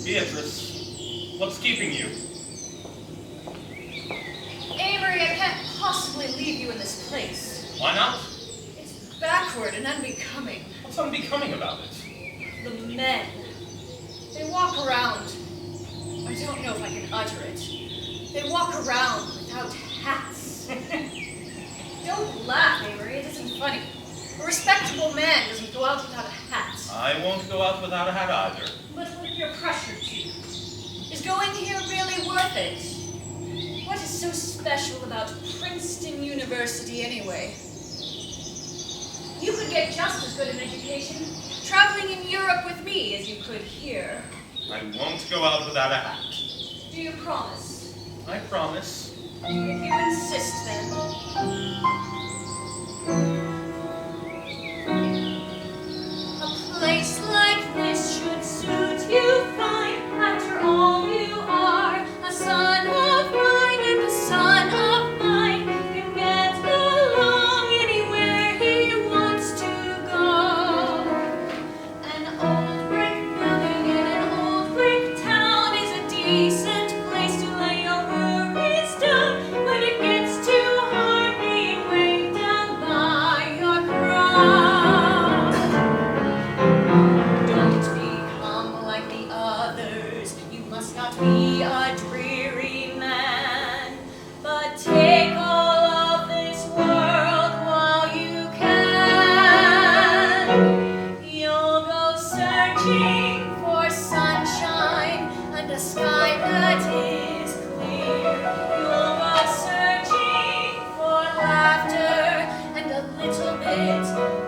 Beatrice, what's keeping you? Amory, I can't possibly leave you in this place. Why not? It's backward and unbecoming. What's unbecoming about it? The men. They walk around. I don't know if I can utter it. They walk around without hats. Don't laugh, Amory. It isn't funny. A respectable man doesn't go out without a hat. I won't go out without a hat either. But what you're pressured to. Is going here really worth it? What is so special about Princeton University anyway? You could get just as good an education traveling in Europe with me as you could here. I won't go out without a hat. Do you promise? I promise. If you insist, then. A place like this should suit you fine. After all, you are a son of mine, and a son of mine can get along anywhere he wants to go. An old brick building in an old brick town is a decent place to lay your worries down. When it gets too hard being weighed down by your crown, don't become like the others. You must not be a dreary man, but take all of this world while you can. You'll go searching for sunshine and a sky that is clear. You'll go searching for laughter and a little bit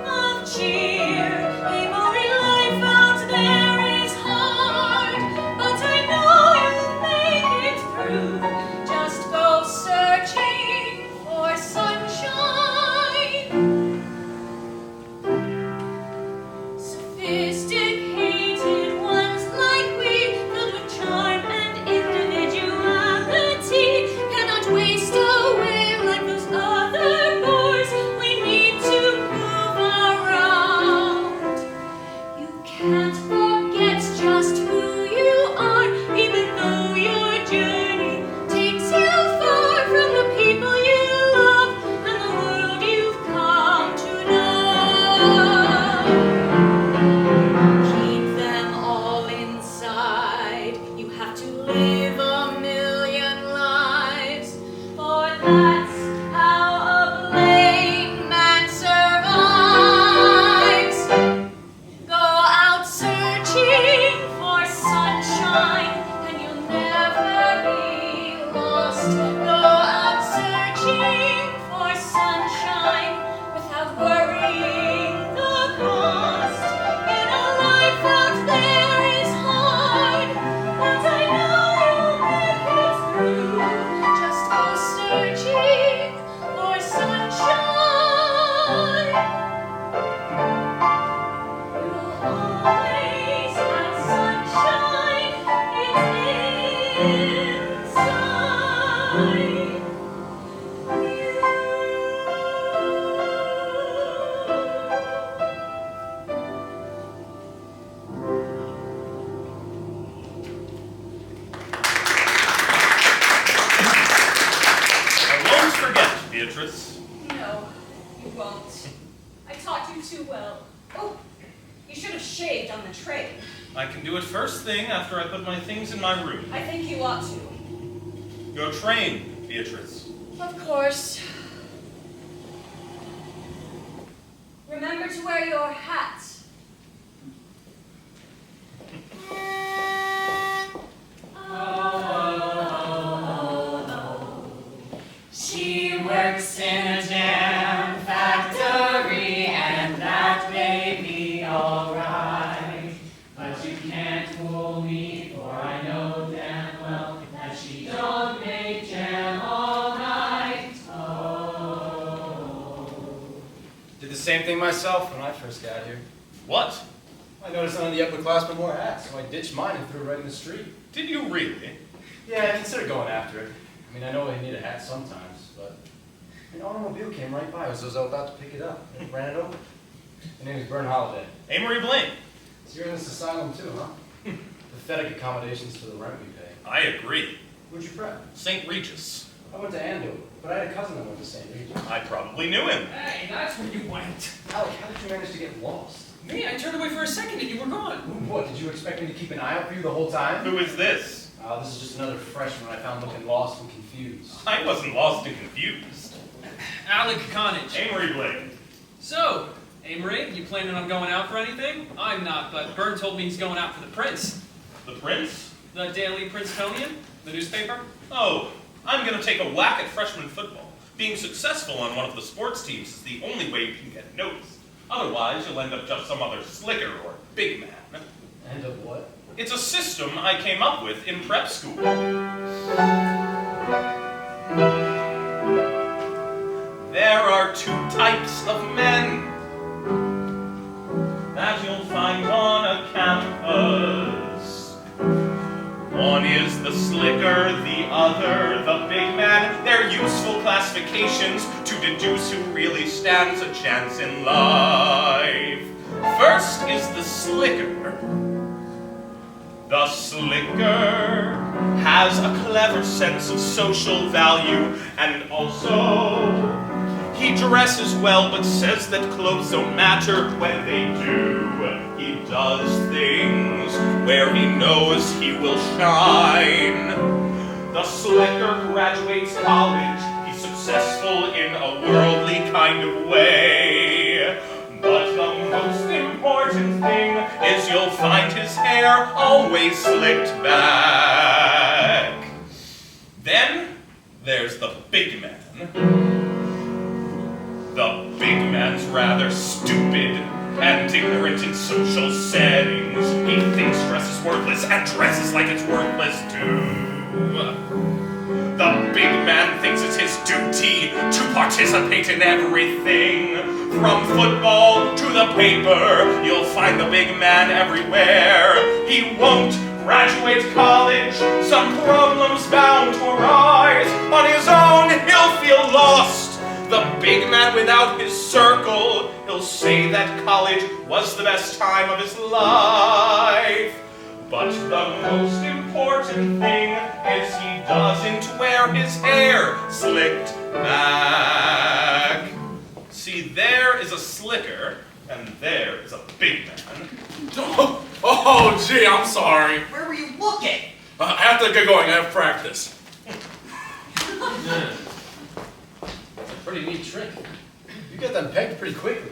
of cheer. Amory, life out there is hard, but I know you'll make it through. Just go searching for sunshine. Sophisticated ones like we, filled with charm and individuality, cannot waste away like those other boys. We need to move around. You can't forget just who you are, even though your journey takes you far from the people you love and the world you've come to know. Keep them all inside. You have to live a million lives, for that's how a plain man survives. Go out searching for sunshine, and you'll never be lost. Go out searching for sunshine without worrying the cost. In a life out there is hard, but I know you'll make it through. Just go searching for sunshine. You'll always have sunshine. It's inside you. I won't forget, Beatrice. No, you won't. I taught you too well. Oh, you should have shaved on the train. I can do it first thing after I put my things in my room. I think you ought to. Your train, Beatrice. Of course. Remember to wear your hat. She works in a jam factory, and that may be alright. But you can't fool me, for I know damn well that she don't make jam all night. Oh. Did the same thing myself when I first got here. What? I noticed none of the upperclassmen wore hats, so I ditched mine and threw it right in the street. Did you really? Yeah, I considered going after it. I mean, I know they need a hat sometimes, but an automobile came right by as I was about to pick it up and ran it over. My name is Bern Holiday. Amory Blaine. So you're in this asylum too, huh? pathetic accommodations for the rent we pay. I agree. Where'd you prep? St. Regis. I went to Andover, but I had a cousin that went to St. Regis. I probably knew him. Hey, that's where you went. Alec, how did you manage to get lost? Me, I turned away for a second and you were gone. What, did you expect me to keep an eye out for you the whole time? Who is this? This is just another freshman I found looking lost and confused. I wasn't lost and confused. Alec Connage. Amory Blake. So, Amory, you planning on going out for anything? I'm not, but Byrne told me he's going out for the Prince. The Prince? The Daily Princetonian? The newspaper? Oh, I'm gonna take a whack at freshman football. Being successful on one of the sports teams is the only way you can get noticed. Otherwise, you'll end up just some other slicker or big man. End up what? It's a system I came up with in prep school. There are two types of men that you'll find on a campus. One is the slicker, the other the big man. They're useful classifications to deduce who really stands a chance in life. First is the slicker. The slicker has a clever sense of social value, and also he dresses well but says that clothes don't matter when they do. He does things where he knows he will shine. The slicker graduates college. He's successful in a worldly kind of way. But the most important thing is you'll find his hair always slicked back. Then there's the big man. The big man's rather stupid and ignorant in social settings. He thinks dress is worthless and dresses like it's worthless too. The big man thinks it's his duty to participate in everything. From football to the paper, you'll find the big man everywhere. He won't graduate college, some problems bound to arise. On his own, he'll feel lost. The big man without his circle, he'll say that college was the best time of his life. But the most important thing is he doesn't wear his hair slicked back. See, there is a slicker, and there is a big man. Oh, gee, I'm sorry. Where were you looking? I have to get going. I have practice. Pretty neat trick. You get them pegged pretty quickly.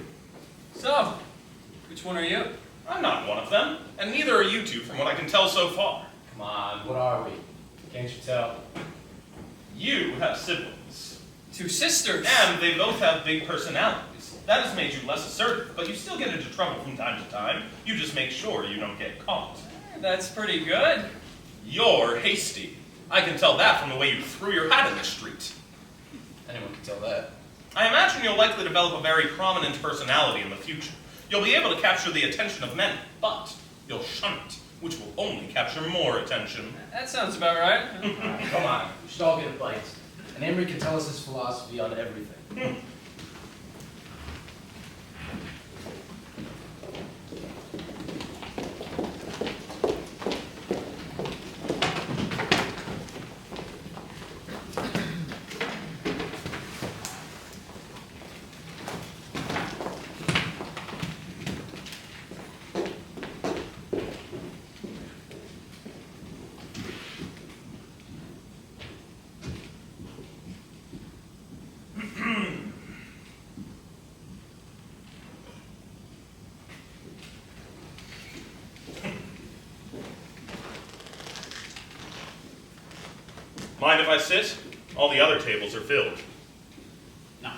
So, which one are you? I'm not one of them, and neither are you two from what I can tell so far. Come on, what are we? Can't you tell? You have siblings, Two sisters. and they both have big personalities. That has made you less assertive, but you still get into trouble from time to time. You just make sure you don't get caught. That's pretty good. You're hasty. I can tell that from the way you threw your hat in the street. Anyone can tell that. I imagine you'll likely develop a very prominent personality in the future. You'll be able to capture the attention of men, but you'll shun it, which will only capture more attention. That sounds about right. Alright, come on. We should all get a bite. And Amory can tell us his philosophy on everything. Mind if I sit? All the other tables are filled. No.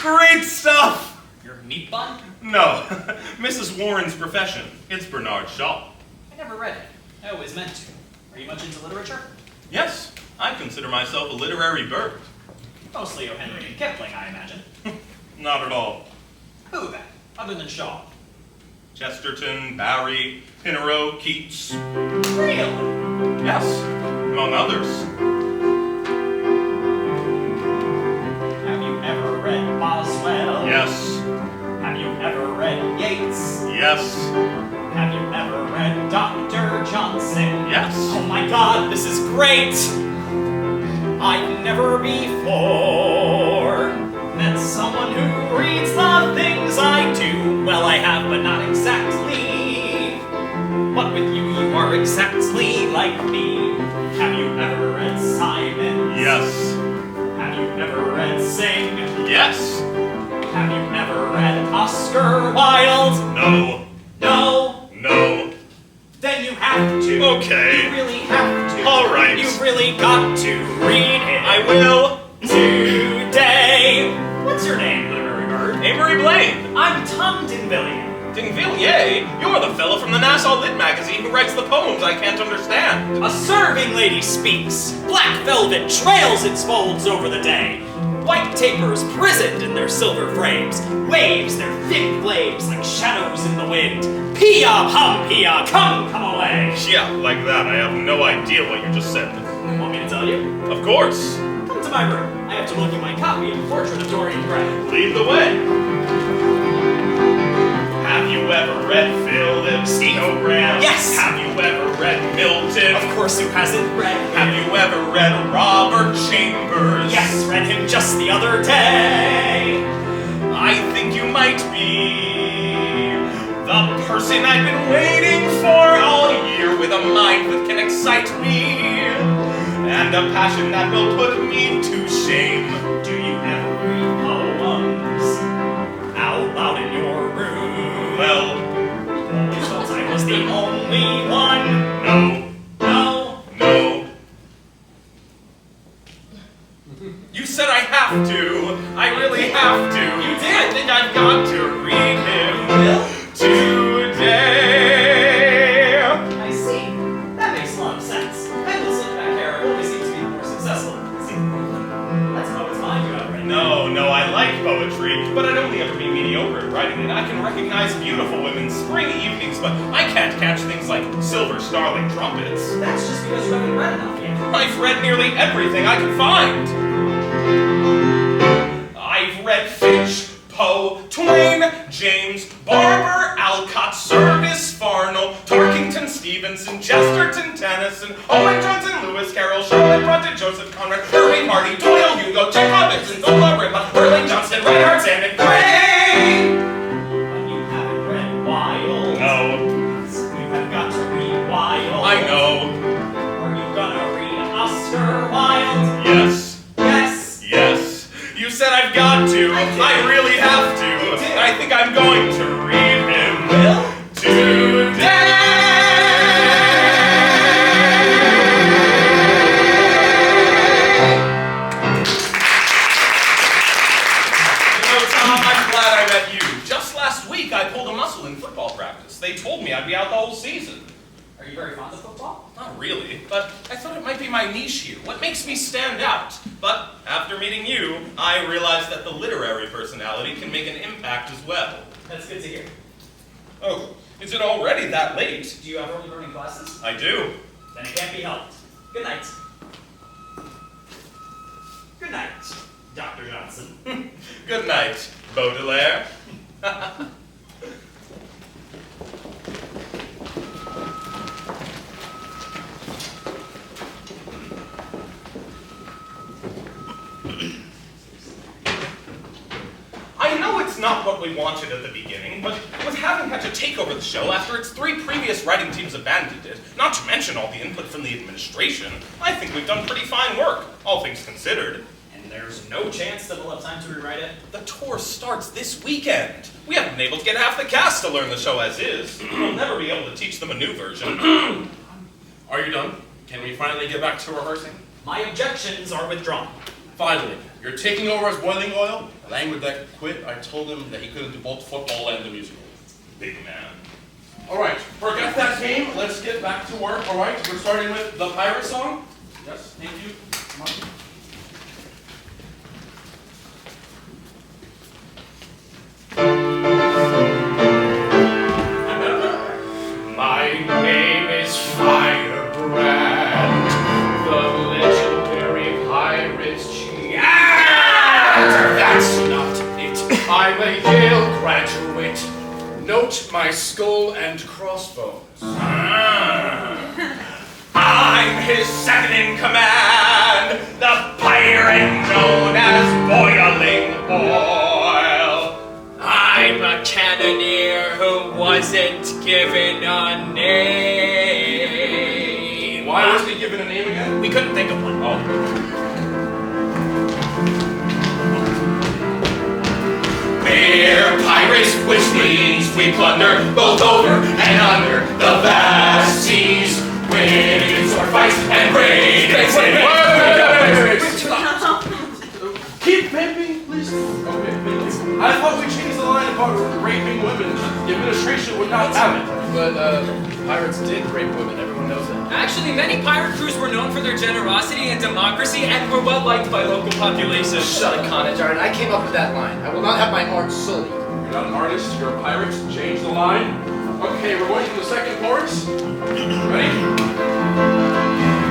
Great stuff! You're a meat bun? No, Mrs. Warren's profession. It's Bernard Shaw. I never read it. I always meant to. Are you much into literature? Yes, I consider myself a literary bird. Mostly O. Henry and Kipling, I imagine. Not at all. Who then, other than Shaw? Chesterton, Barry, Pinero, Keats. Really? Yes, among others. Have you ever read Boswell? Yes, Have you ever read Yeats? yes, Have you ever read Dr. Johnson? yes. Oh my God, this is great! I've never before met someone who reads the things I do. Well, I have, but not exactly. But with you, you are exactly like me. Have you ever read Simon? Yes, Have you ever read Sing? yes. Have you ever read Oscar Wilde? No, No? no. Then you have to. Okay. You really have to. All right. You've really got to read it. I will. Today. What's your name, literary bird? Amory Blaine. I'm Tom Dinvilliers. Dinvilliers? You're the fellow from the Nassau Lit magazine who writes the poems I can't understand. A serving lady speaks. Black velvet trails its folds over the day. White tapers prisoned in their silver frames. Waves their thick blades like shadows in the wind. Pia, hum, pia, come away. Yeah, like that. I have no idea what you just said. Want me to tell you? Of course. Come to my room. I have to look at my copy of the Portrait of Dorian Gray. Lead the way. Have you ever read Philip Graham? Yes. Have you ever read Milton? Of course, who hasn't read him? Have you ever read Robert Chambers? Yes, read him just the other day. I think you might be the person I've been waiting for all year, with a mind that can excite me and a passion that will put me to shame. Do you ever read poems out loud in your room? Well, You thought I was the only one. no, No. no. You said I have to. I really have to. You did. I think I've got to read him Will? today. I see. That makes a lot of sense. Penguins look back here always seem to be more successful. See, that's how it's mine you have right now. No, I like poetry, but I'd only ever be mediocre at writing it. I can recognize beautiful women's spring evenings, but I can't catch things like silver starling trumpets. That's just because you haven't read enough yet. I've read nearly everything I can find. I've read Finch, Poe, Twain, James, Barber, Alcott, Service, Farnell, Tarkington, Stevenson, Chesterton, Tennyson, Owen Johnson, Lewis Carroll, Charlotte Bronte, Joseph Conrad, Irving Hardy, Doyle, Hugo, Chekhov, Ibsen, Zola, Rimbaud, Burling, Johnston, Reinhardt, Sandon, Gray. But you haven't read Wilde. No, You have got to read Wilde. I know. Are you gonna read Oscar Wilde? Yes, Yes. yes. You said I've got to. I really have to. I think I'm going to read him today. Tom, I'm glad I met you. Just last week, I pulled a muscle in football practice. They told me I'd be out the whole season. Are you very fond of football? Not really, but I thought it might be my niche here. What makes me stand out? But after meeting you, I realized that the literary personality can make an impact as well. That's good to hear. Oh, is it already that late? Do you have early learning classes? I do. Then it can't be helped. Good night. Good night, Dr. Johnson. Good night, Baudelaire. I know it's not what we wanted at the beginning, but with having had to take over the show after its 3 previous writing teams abandoned it, not to mention all the input from the administration, I think we've done pretty fine work, all things considered. And there's no chance that we'll have time to rewrite it? The tour starts this weekend. We haven't been able to get half the cast to learn the show as is. We'll never be able to teach them a new version. Are you done? Can we finally get back to rehearsing? My objections are withdrawn. Finally, you're taking over as boiling oil? The language that quit, I told him that he couldn't do both football and the musical. Big man. All right, forget that game. Let's get back to work. All right, we're starting with the pirate song. Yes, thank you. Come on. I'm a Yale graduate. Note my skull and crossbones. I'm his second in command, the pirate known as Boiling Oil. I'm a cannoneer who wasn't given a name. Why wasn't he given a name again? We couldn't think of one. Oh. We're pirates, which means we plunder both over and under the vast seas. Winning sword fights and raiding cities. Keep pimping, please. Okay, I thought we changed the line about raping women. The administration would not have it. But, pirates did rape women, everyone knows that. Actually, many pirate crews were known for their generosity and democracy and were well liked by local populations. Shut it, Connijar, I came up with that line. I will not have my art sullied. You're not an artist, you're a pirate. Change the line. Okay, we're going to the second chorus. Ready?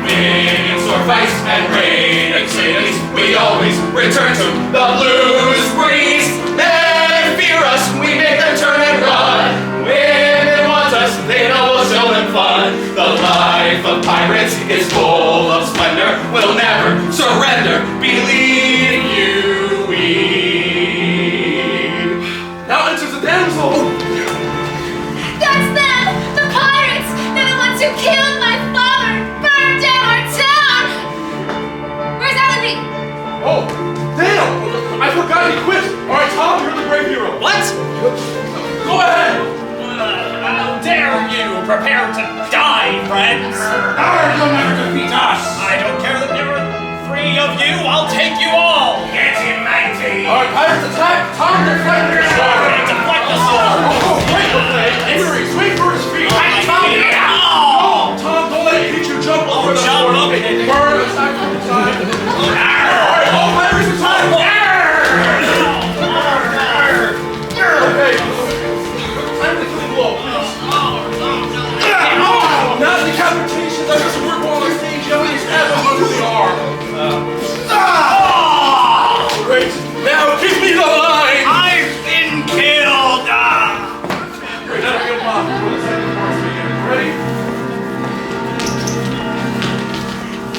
Winning sword fights and raiding cities, we always return to the blues breeze. Men fear us, we make them turn and run. Women want us, they know we'll show them fun. The life of pirates is full of splendor. We'll never surrender, believe you we. Now enters the damsel. That's them! The pirates! They're the ones who killed my father! Burned down our town! Where's Allenby? Oh, damn! I forgot he quit. All right, Tom, you're the brave hero. What? Go ahead. How dare you prepare to die, friends? You'll never defeat us. I don't care that there are 3 of you. I'll take you all. Get him, mighty. All right, pirates attack. Tom, deflect your sword. Deflect the sword. Oh, wait, Avery, swing for his feet. No! Tom, don't let it hit you. Jump over the jump sword. up and hit it. Burn, attack from the side. All right, all pirates attack. Okay. I'm the clean blow, please. Not decapitation. That doesn't work well on stage. You always have them under the arm. Great. Now give me the line. I've been killed. Great. Now get them off before the second chorus begins. Ready?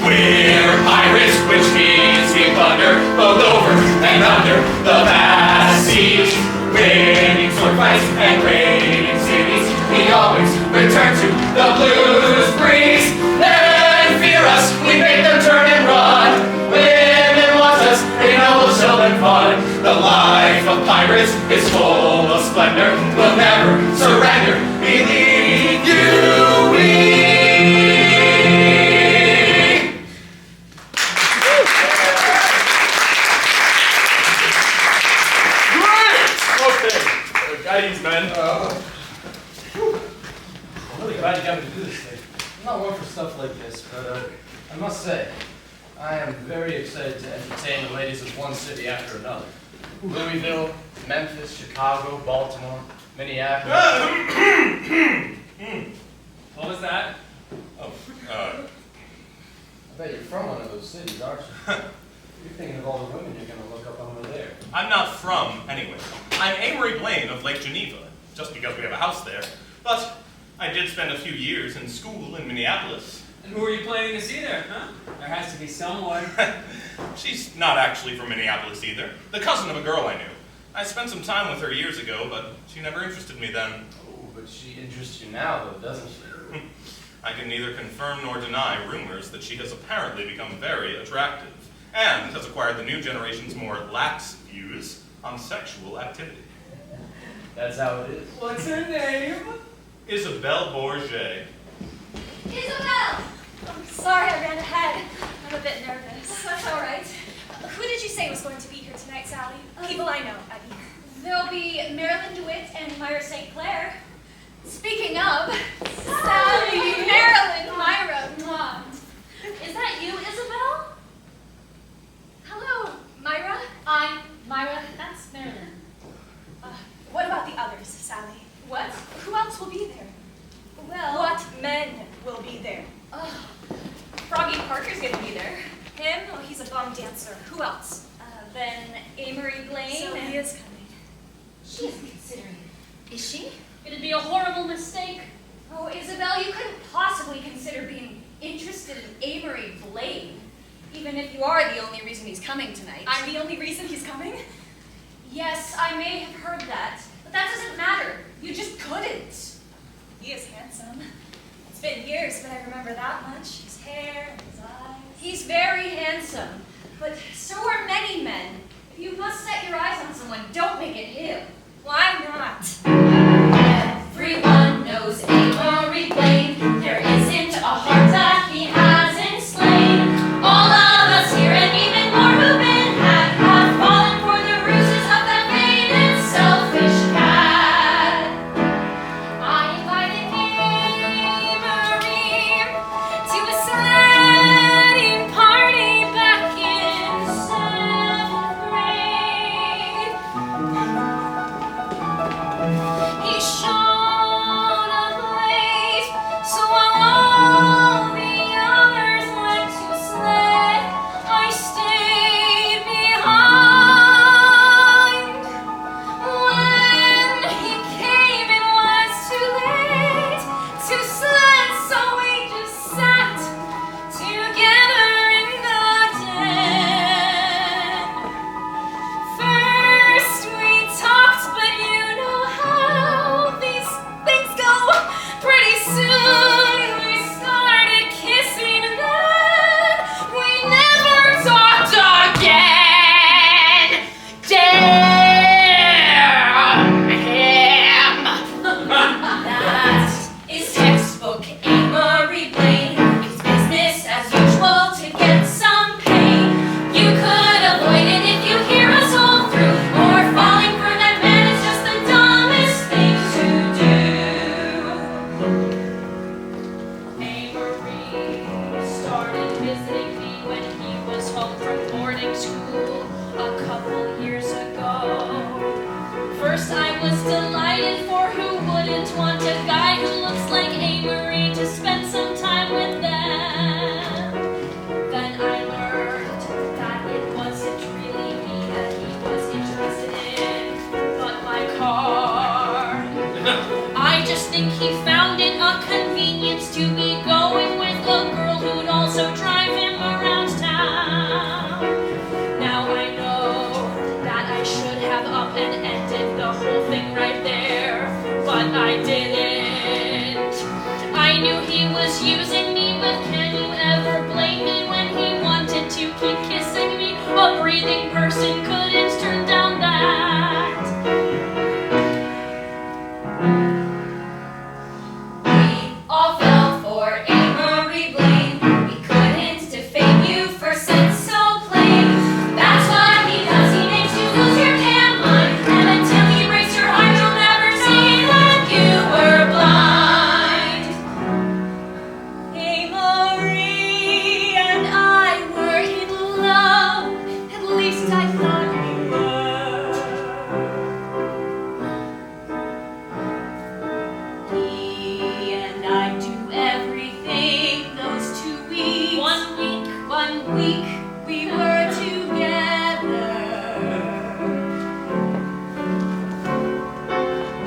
We're pirates, which means we plunder both over and under the vast seas. Winning sword fights and raiding cities, we always return to the blues breeze. Men fear us, we make them turn and run. Women want us, they know we'll show them fun. The life of pirates is full of splendor. We'll never surrender, believe you we. Guys, men. I'm really glad you got me to do this thing. I'm not one for stuff like this, but I must say, I am very excited to entertain the ladies of one city after another. Louisville, Memphis, Chicago, Baltimore, Minneapolis. What was that? Oh, I bet you're from one of those cities, aren't you? You're thinking of all the women you're going to look up over there. I'm not from anywhere. I'm Amory Blaine of Lake Geneva, just because we have a house there. But I did spend a few years in school in Minneapolis. And who are you planning to see there, huh? There has to be someone. She's not actually from Minneapolis either. The cousin of a girl I knew. I spent some time with her years ago, but she never interested me then. Oh, but she interests you now, though, doesn't she? I can neither confirm nor deny rumors that she has apparently become very attractive, and has acquired the new generation's more lax views on sexual activity. That's how it is. What's her name? Isabelle Bourget. Isabel! Oh, sorry I ran ahead. I'm a bit nervous. That's all right. Who did you say was going to be here tonight, Sally? People I know, I mean. There'll be Marilyn DeWitt and Myra St. Clair. Speaking of, Sally, Marilyn, Myra, Mom. Is that you, Isabel? Hello, Myra. I'm Myra. That's Marilyn. What about the others, Sally? What? Who else will be there? Well, what men will be there? Froggy Parker's gonna be there. Him? Oh, he's a bum dancer. Who else? Then Amory Blaine. So he is coming. Is she? It'd be a horrible mistake. Oh, Isabel, you couldn't possibly consider being interested in Amory Blaine, even if you are the only reason he's coming tonight. I'm the only reason he's coming? Yes, I may have heard that, but that doesn't matter. You just couldn't. He is handsome. It's been years, but I remember that much. His hair and his eyes. He's very handsome, but so are many men. If you must set your eyes on someone, don't make it him. Why not? Everyone knows Amory Blaine. There isn't a heart that he hasn't slain. All of us here and even more who've been had have fallen for the ruses of that vain and selfish cat. I invited Amory to a sledding party back in 7th grade. He shone a blaze, so while all the others went to sled, I stayed behind. When he came, it was too late to sled, so we just sat together in the den. First we talked, but you know how these things go. Pretty soon we started kissing, and then we never talked again. Damn him! That is textbook Amory Blaine. It's business as usual to get some pay. You could avoid it if you hear us all through. Or falling for that man is just the dumbest thing to do. Amory started visiting me when he was home from boarding school a couple years ago. First I was delighted, for who wouldn't want a guy who looks like Amory to spend some time with them? Then I learned that it wasn't really me that he was interested in, but my car. I just think he found it a convenience to be going with a girl who'd also drive him around town. Now I know that I should have up and ended the whole thing right there, but I didn't. I knew he was using me, but can you ever blame me when he wanted to keep kissing me? A breathing person couldn't turn down that. We all fell for Amory Blaine. We couldn't defame you for sense so plain. That's what he does, he makes you lose your damn mind. And until he breaks your heart, you'll never see that you were blind. Amory and I were in love, at least I thought we were. He and I do everything those 2 weeks. 1 week we were together.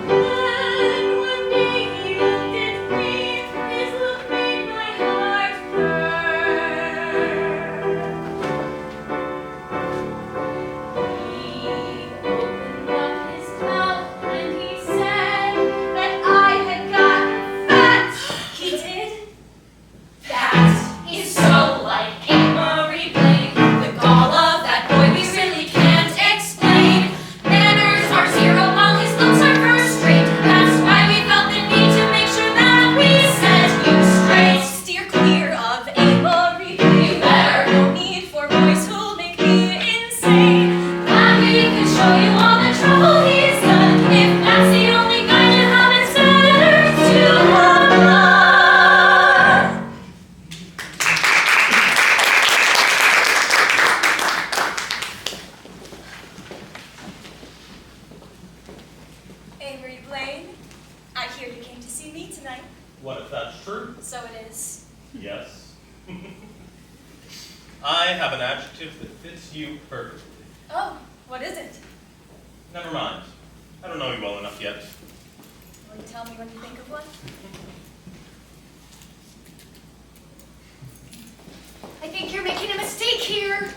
Then one day he looked at me, his look made my heart burn. He opened up his mouth and he said that I had gotten fat. He did? That is so like Amory Blaine. The gall of that boy we really can't explain. Manners are zero while his looks are first rate. That's why we felt the need to make sure that we set you straight. Steer clear of Amory. You better. No need for boys who'll make me insane. Glad we could show you all the trouble he's done. If that's the only guy you have, it's better to have none. Amory Blaine, I hear you came to see me tonight. What if that's true? So it is. Yes. I have an adjective that fits you perfectly. Oh, what is it? Never mind. I don't know you well enough yet. tell me when you think of one? I think you're making a mistake here.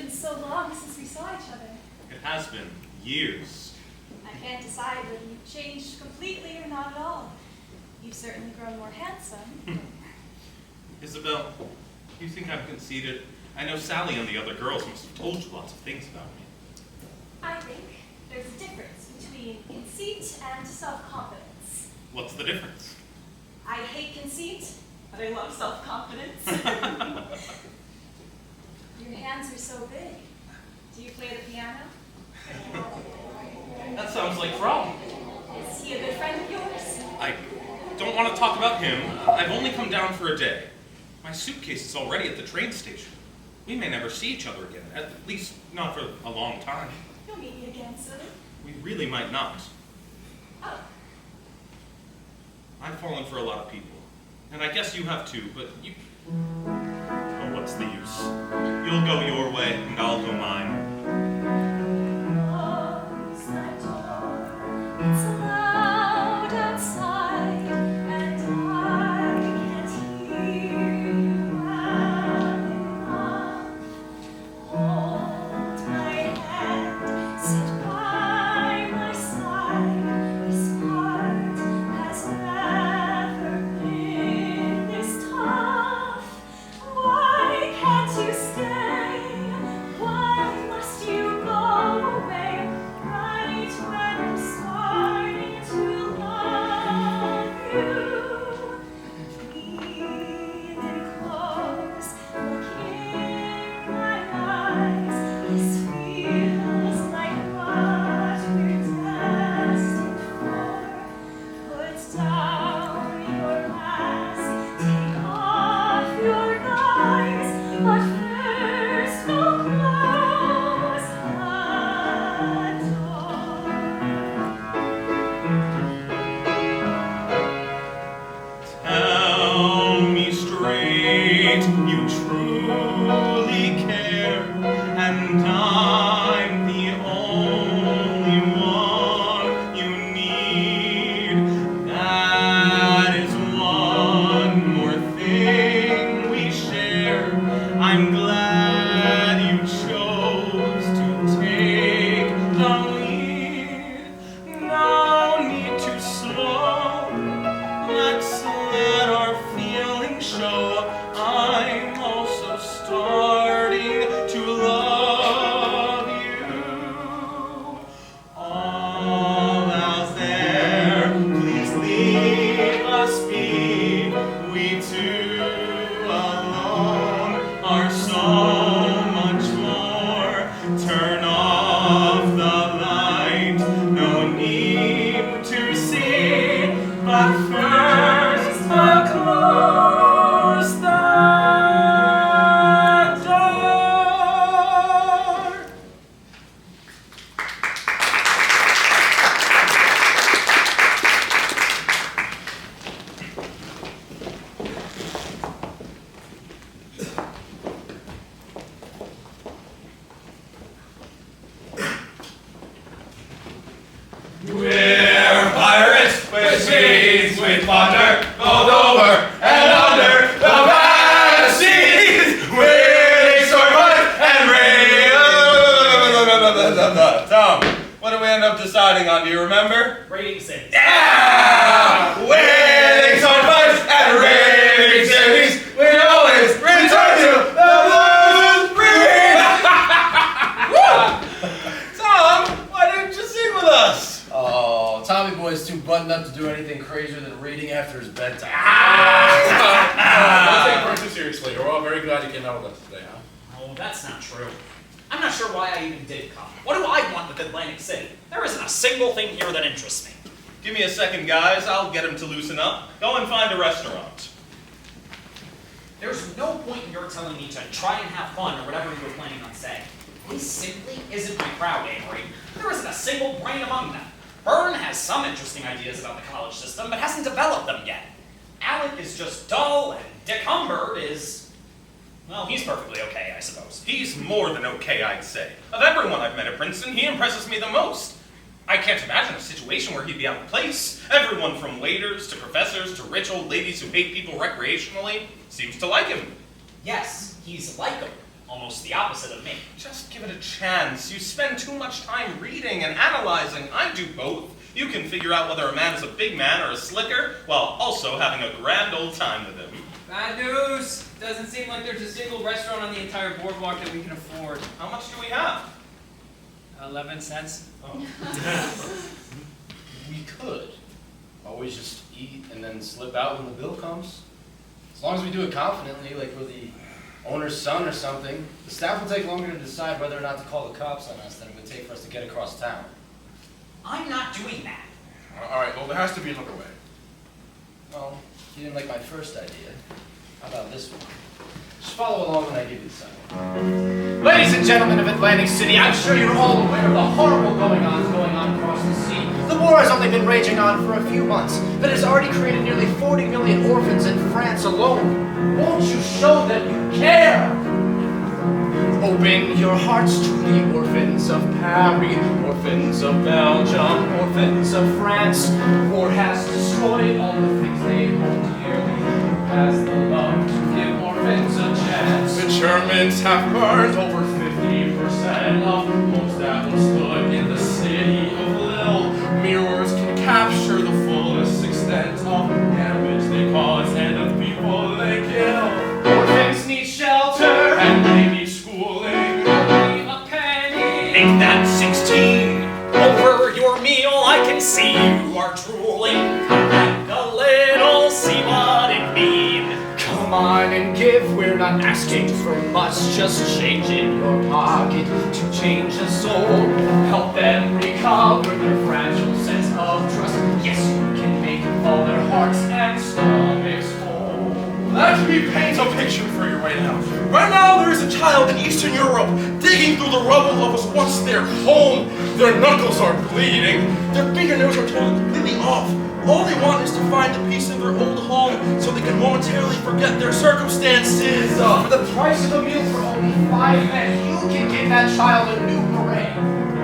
So long since we saw each other. It has been years. I can't decide whether you've changed completely or not at all. You've certainly grown more handsome. Isabel, you think I'm conceited? I know Sally and the other girls must have told you lots of things about me. I think there's a difference between conceit and self-confidence. What's the difference? I hate conceit, but I love self-confidence. Your hands are so big. Do you play the piano? That sounds like Frog. Is he a good friend of yours? I don't want to talk about him. I've only come down for a day. My suitcase is already at the train station. We may never see each other again, at least not for a long time. You'll meet me again soon. We really might not. Oh. I've fallen for a lot of people, and I guess you have too, but you... Oh, what's the use? You'll go your way, and I'll go mine. Close that door. It's loud outside, and I can't hear you well enough. Hold my hand, sit by my side. This part has never been this tough. Why can't you stay? Why must you go away? Right when I'm starting to love you. Lean in close, look in my eyes. This feels like what we're destined for. Put down your mask, take off your guise, but first we'll close the door. Tell me straight, you truly care, and I'm the only one you need. That is one more thing we share. I'm glad you chose to take the lead. No need to slow. Let's let our feelings show. I'm also starting to love you. All out there, please leave us be. We two alone are so much more. Turn off the light, no need to see. But first, I'll close the door. We're pirates with seas, with plunder, both over and under the vast seas. With sword fight and rain. Tom, what did we end up deciding on? Do you remember? Rating cities. Yeah! With sword fights and raiding cities, we always return to the blues breed. Tom, why didn't you sing with us? Oh, Tommy Boy's too buttoned up to do anything crazier than reading after his bedtime. Don't take it too seriously. We're all very glad you came out with us today, huh? Oh, that's not true. I'm not sure why I even did come. What do I want with Atlantic City? There isn't a single thing here that interests me. Give me a second, guys. I'll get him to loosen up. Go and find a restaurant. There's no point in your telling me to try and have fun or whatever you were planning on saying. This simply isn't my crowd, Avery. There isn't a single brain among them. Byrne has some interesting ideas about the college system, but hasn't developed them yet. Alec is just dull, and Dick Humbird is... well, he's perfectly okay, I suppose. He's more than okay, I'd say. Of everyone I've met at Princeton, he impresses me the most. I can't imagine a situation where he'd be out of place. Everyone from waiters to professors to rich old ladies who hate people recreationally seems to like him. Yes, he's likable. Almost the opposite of me. Just give it a chance. You spend too much time reading and analyzing. I do both. You can figure out whether a man is a big man or a slicker, while also having a grand old time with him. Bad news! Doesn't seem like there's a single restaurant on the entire boardwalk that we can afford. How much do we have? 11 cents. Oh. We could always just eat and then slip out when the bill comes. As long as we do it confidently, like we're the owner's son or something, the staff will take longer to decide whether or not to call the cops on us than it would take for us to get across town. I'm not doing that. All right, well, there has to be another way. Well, you didn't like my first idea. How about this one? Just follow along when I give you the sign. Ladies and gentlemen of Atlantic City, I'm sure you're all aware of the horrible goings-on going on across the sea. The war has only been raging on for a few months, but has already created nearly 40 million orphans in France alone. Won't you show that you care? Open your hearts to the orphans of Paris, orphans of Belgium, orphans of France. War has destroyed all the things they hold dearly. Who has the love to give orphans a chance? The Germans have burned over 50% of homes that were stood in the city of Lille. Mirrors can capture the fullest extent of damage they cause and the people they kill. Orphans need shelter, And they need schooling. Only a penny. Make that 16. Over your meal, I can see you are drooling. Come back a little, see what it means. come on and give. We're not asking for much, just change in your pocket to change a soul. Help them recover their fragile sense of trust. Yes, you can make all their hearts and stomachs whole. Let me paint a picture for you right now. Right now, there is a child in Eastern Europe digging through the rubble of what was once their home. Their knuckles are bleeding. Their fingernails are totally completely off. All they want is to find a piece of their old home so they can momentarily forget their circumstances. For the price of a meal for only 5 men, you can give that child a new beret,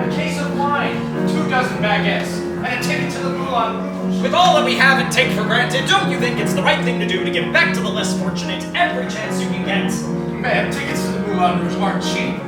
a case of wine, 2 dozen baguettes, and a ticket to the Moulin Rouge. With all that we have and take for granted, don't you think it's the right thing to do to give back to the less fortunate every chance you can get? Man, tickets to the Moulin Rouge aren't cheap.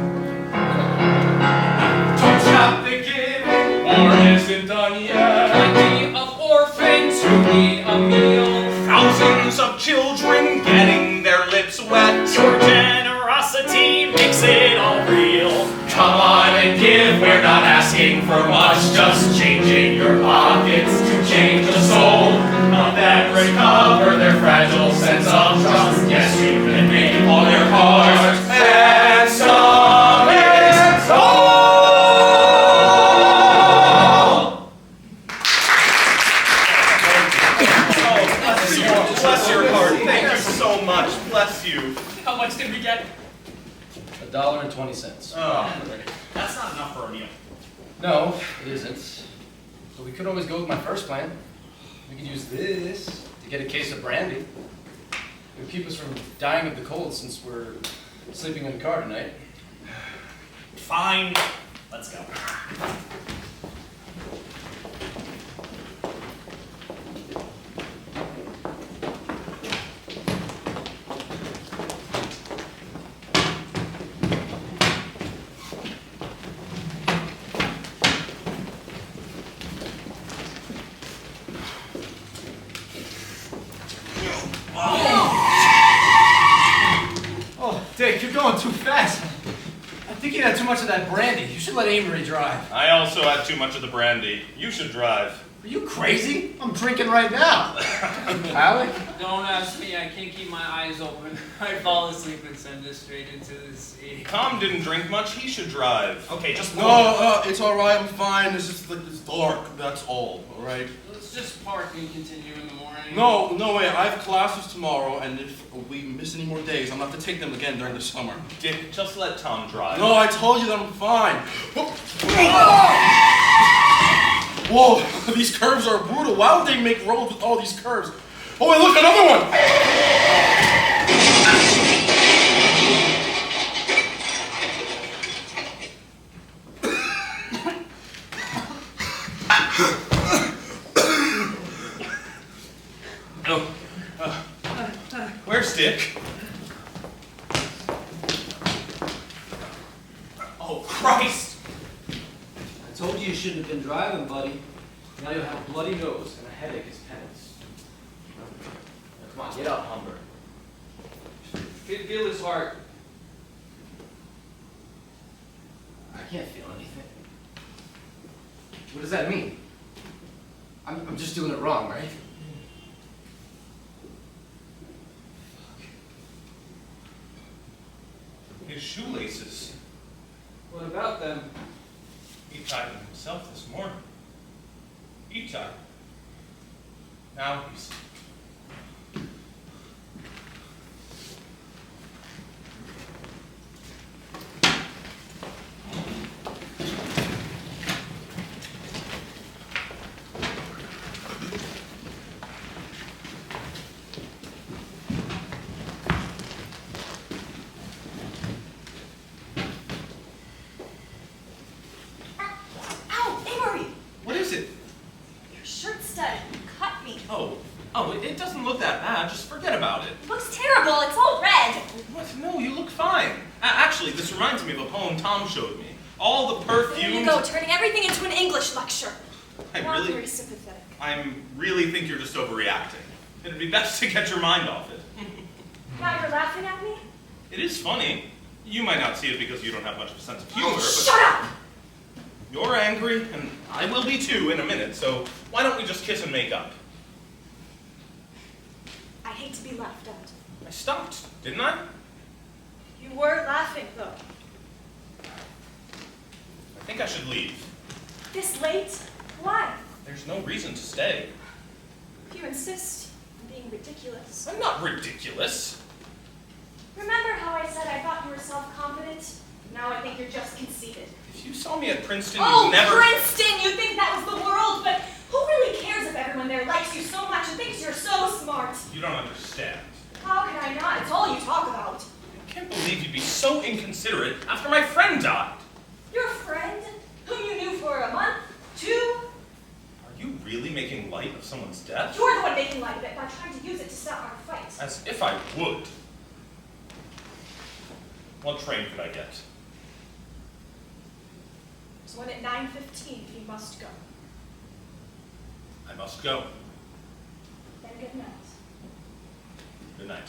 Don't stop the giving. War isn't done yet. Plenty of orphans who need a meal. Thousands of children getting their lips wet. Your generosity makes it all real. Come on and give, we're not asking for much, just changing your pockets to change a soul. Help them recover their fragile sense of trust. Yes, you can make all their hearts and stomachs whole. Bless your heart. Thank you so much. Bless you. How much did we get? $1.20. Oh. That's not enough for a meal. No, it isn't. But we could always go with my first plan. We could use this to get a case of brandy. It would keep us from dying of the cold since we're sleeping in the car tonight. Fine. Let's go. Oh, Dick, you're going too fast. I think you had too much of that brandy. You should let Amory drive. I also had too much of the brandy. You should drive. Are you crazy? I'm drinking right now. Alec? Don't ask me, I can't keep my eyes open. I fall asleep and send it straight into the sea. Tom didn't drink much. He should drive. Okay, just No, it's all right. I'm fine. It's just like it's dark. That's all. All right. Let's just park and continue in the morning. No way. I have classes tomorrow, and if we miss any more days, I'm gonna have to take them again during the summer. Dick, just let Tom drive. No, I told you that I'm fine. Whoa, these curves are brutal. Why would they make roads with all these curves? Oh, wait, look, another one! Where's Dick? Oh, Christ! I told you shouldn't have been driving, buddy. Now you'll have a bloody nose and a headache as penance. Now, come on, get up, Humber. Feel his heart. I can't feel anything. What does that mean? I'm just doing it wrong, right? His shoelaces. What about them? He tied them himself this morning. He tied them. Now he's... Ow, Amory! What is it? Your shirt stud cut me. Oh, it doesn't look that bad. Just forget about it. It looks terrible. It's all red. What? No, you look fine. Actually, this reminds me of a poem Tom showed me. All the perfumes... There you go, turning everything into an English lecture. I Very sympathetic. really think you're just overreacting. It'd be best to get your mind off it. Now you're laughing at me? It is funny. You might not see it because you don't have much of a sense of humor, but... Shut up! You're angry, and I will be too in a minute, so why don't we just kiss and make up? I hate to be laughed at. I stopped, didn't I? You were laughing, though. I think I should leave. This late? Why? There's no reason to stay. If you insist on being ridiculous. I'm not ridiculous. Remember how I said I thought you were self-confident? Now I think you're just conceited. If you saw me at Princeton, Oh, you'd never... Princeton! You think that was the world, but who really cares if everyone there likes you so much and thinks you're so smart? You don't understand. How can I not? It's all you talk about. I can't believe you'd be so inconsiderate after my friend died. Your friend, whom you knew for a month, 2? Are you really making light of someone's death? You're the one making light of it by trying to use it to stop our fight. As if I would. What train could I get? There's one at 9:15 if you must go. I must go. Then good night. Good night.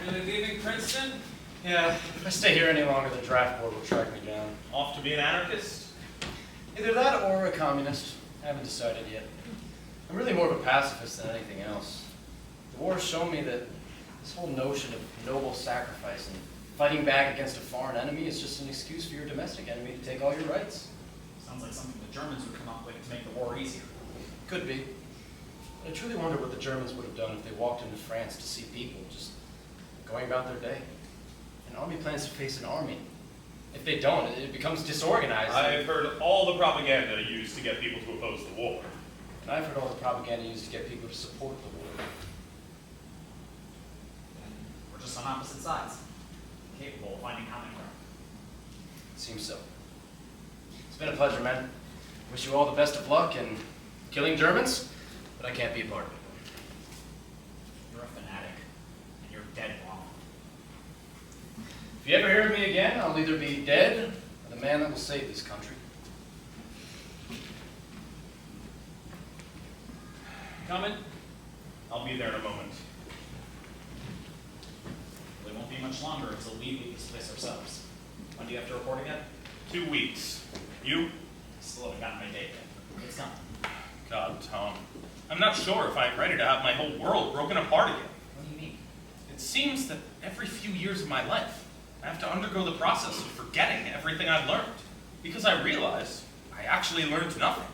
Really leaving Princeton? Yeah, if I stay here any longer, the draft board will track me down. Off to be an anarchist? Either that or a communist. I haven't decided yet. I'm really more of a pacifist than anything else. The war has shown me that this whole notion of noble sacrifice and fighting back against a foreign enemy is just an excuse for your domestic enemy to take all your rights. Sounds like something the Germans would come up with to make the war easier. Could be. But I truly wonder what the Germans would have done if they walked into France to see people just going about their day. An army plans to face an army. If they don't, it becomes disorganized. I've heard all the propaganda used to get people to oppose the war. And I've heard all the propaganda used to get people to support the war. We're just on opposite sides, capable of finding common ground. Seems so. It's been a pleasure, man. Wish you all the best of luck in killing Germans, but I can't be a part of it. You're a fanatic, and you're dead wrong. If you ever hear of me again, I'll either be dead or the man that will save this country. Coming? I'll be there in a moment. Well, it won't be much longer until we leave this place ourselves. When do you have to report again? 2 weeks. You? Still haven't gotten my date yet. It's coming. God, Tom. I'm not sure if I'm ready to have my whole world broken apart again. What do you mean? It seems that every few years of my life, I have to undergo the process of forgetting everything I've learned. Because I realize I actually learned nothing.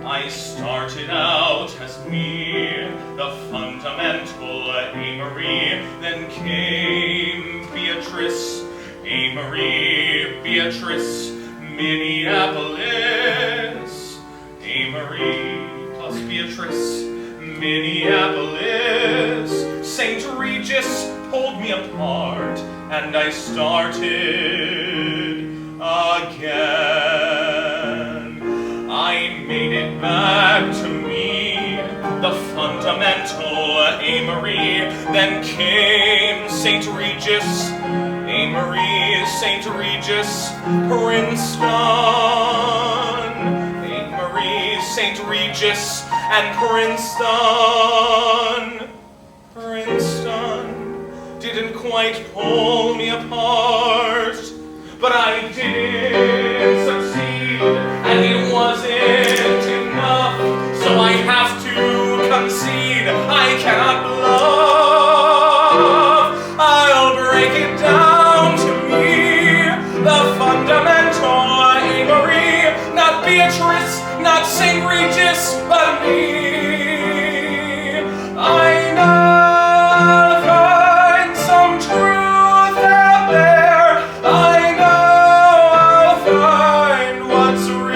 I started out as me, the fundamental Amory, then came Beatrice, Amory, Beatrice, Minneapolis, Amory plus Beatrice, Minneapolis, St. Regis pulled me apart, and I started again. I made it back to me, the fundamental Amory, then came St. Regis, Amory, St. Regis, Princeton, Amory, St. Regis, and Princeton. Princeton didn't quite pull me apart, but I did succeed, and it wasn't enough, so I have to concede I cannot love. I'll break it down to me, the fundamental Amory, not Beatrice, not St. Regis, but me. I know find some truth out there. I know I'll find what's real.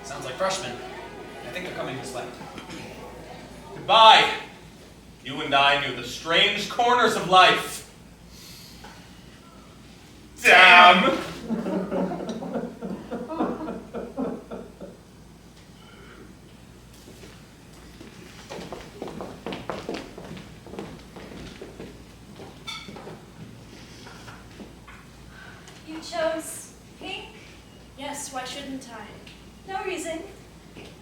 Sounds like freshmen. I think they're coming this way. Goodbye. You and I knew the strange corners of life. Damn! You chose pink? Yes, why shouldn't I? No reason.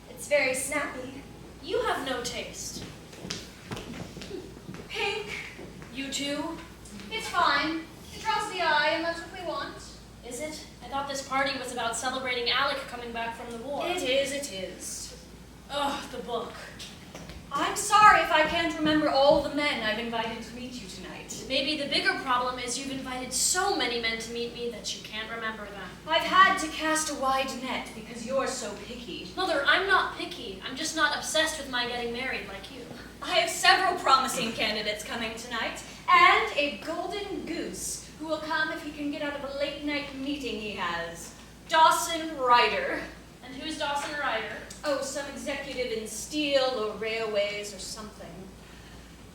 It's very snappy. You have no taste. Pink? You too? It's fine. It draws the eye, and that's what we want. Is it? I thought this party was about celebrating Alec coming back from the war. It is. Ugh, the book. I'm sorry if I can't remember all the men I've invited to meet you tonight. Maybe the bigger problem is you've invited so many men to meet me that you can't remember them. I've had to cast a wide net because you're so picky. Mother, I'm not picky. I'm just not obsessed with my getting married like you. I have several promising candidates coming tonight, and a golden goose who will come if he can get out of a late-night meeting he has. Dawson Ryder. And who's Dawson Ryder? Oh, some executive in steel or railways or something.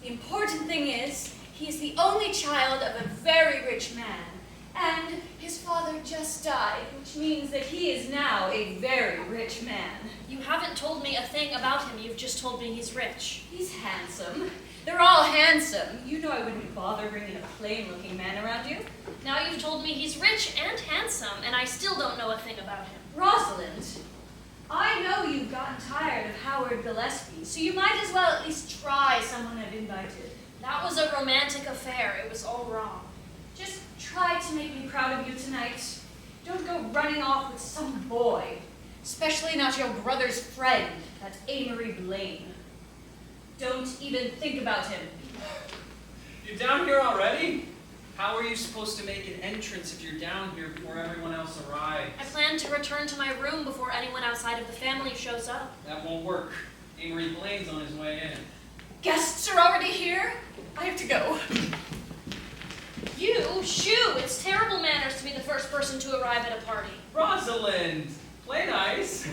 The important thing is, he is the only child of a very rich man, and his father just died, which means that he is now a very rich man. You haven't told me a thing about him. You've just told me he's rich. He's handsome. They're all handsome. You know I wouldn't bother bringing a plain-looking man around you. Now you've told me he's rich and handsome, and I still don't know a thing about him. Rosalind, I know you've gotten tired of Howard Gillespie, so you might as well at least try someone I've invited. That was a romantic affair. It was all wrong. Just try to make me proud of you tonight. Don't go running off with some boy, especially not your brother's friend, that Amory Blaine. Don't even think about him. You're down here already? How are you supposed to make an entrance if you're down here before everyone else arrives? I plan to return to my room before anyone outside of the family shows up. That won't work. Amory Blaine's on his way in. Guests are already here? I have to go. You? Shoo! It's terrible manners to be the first person to arrive at a party. Rosalind! Play nice.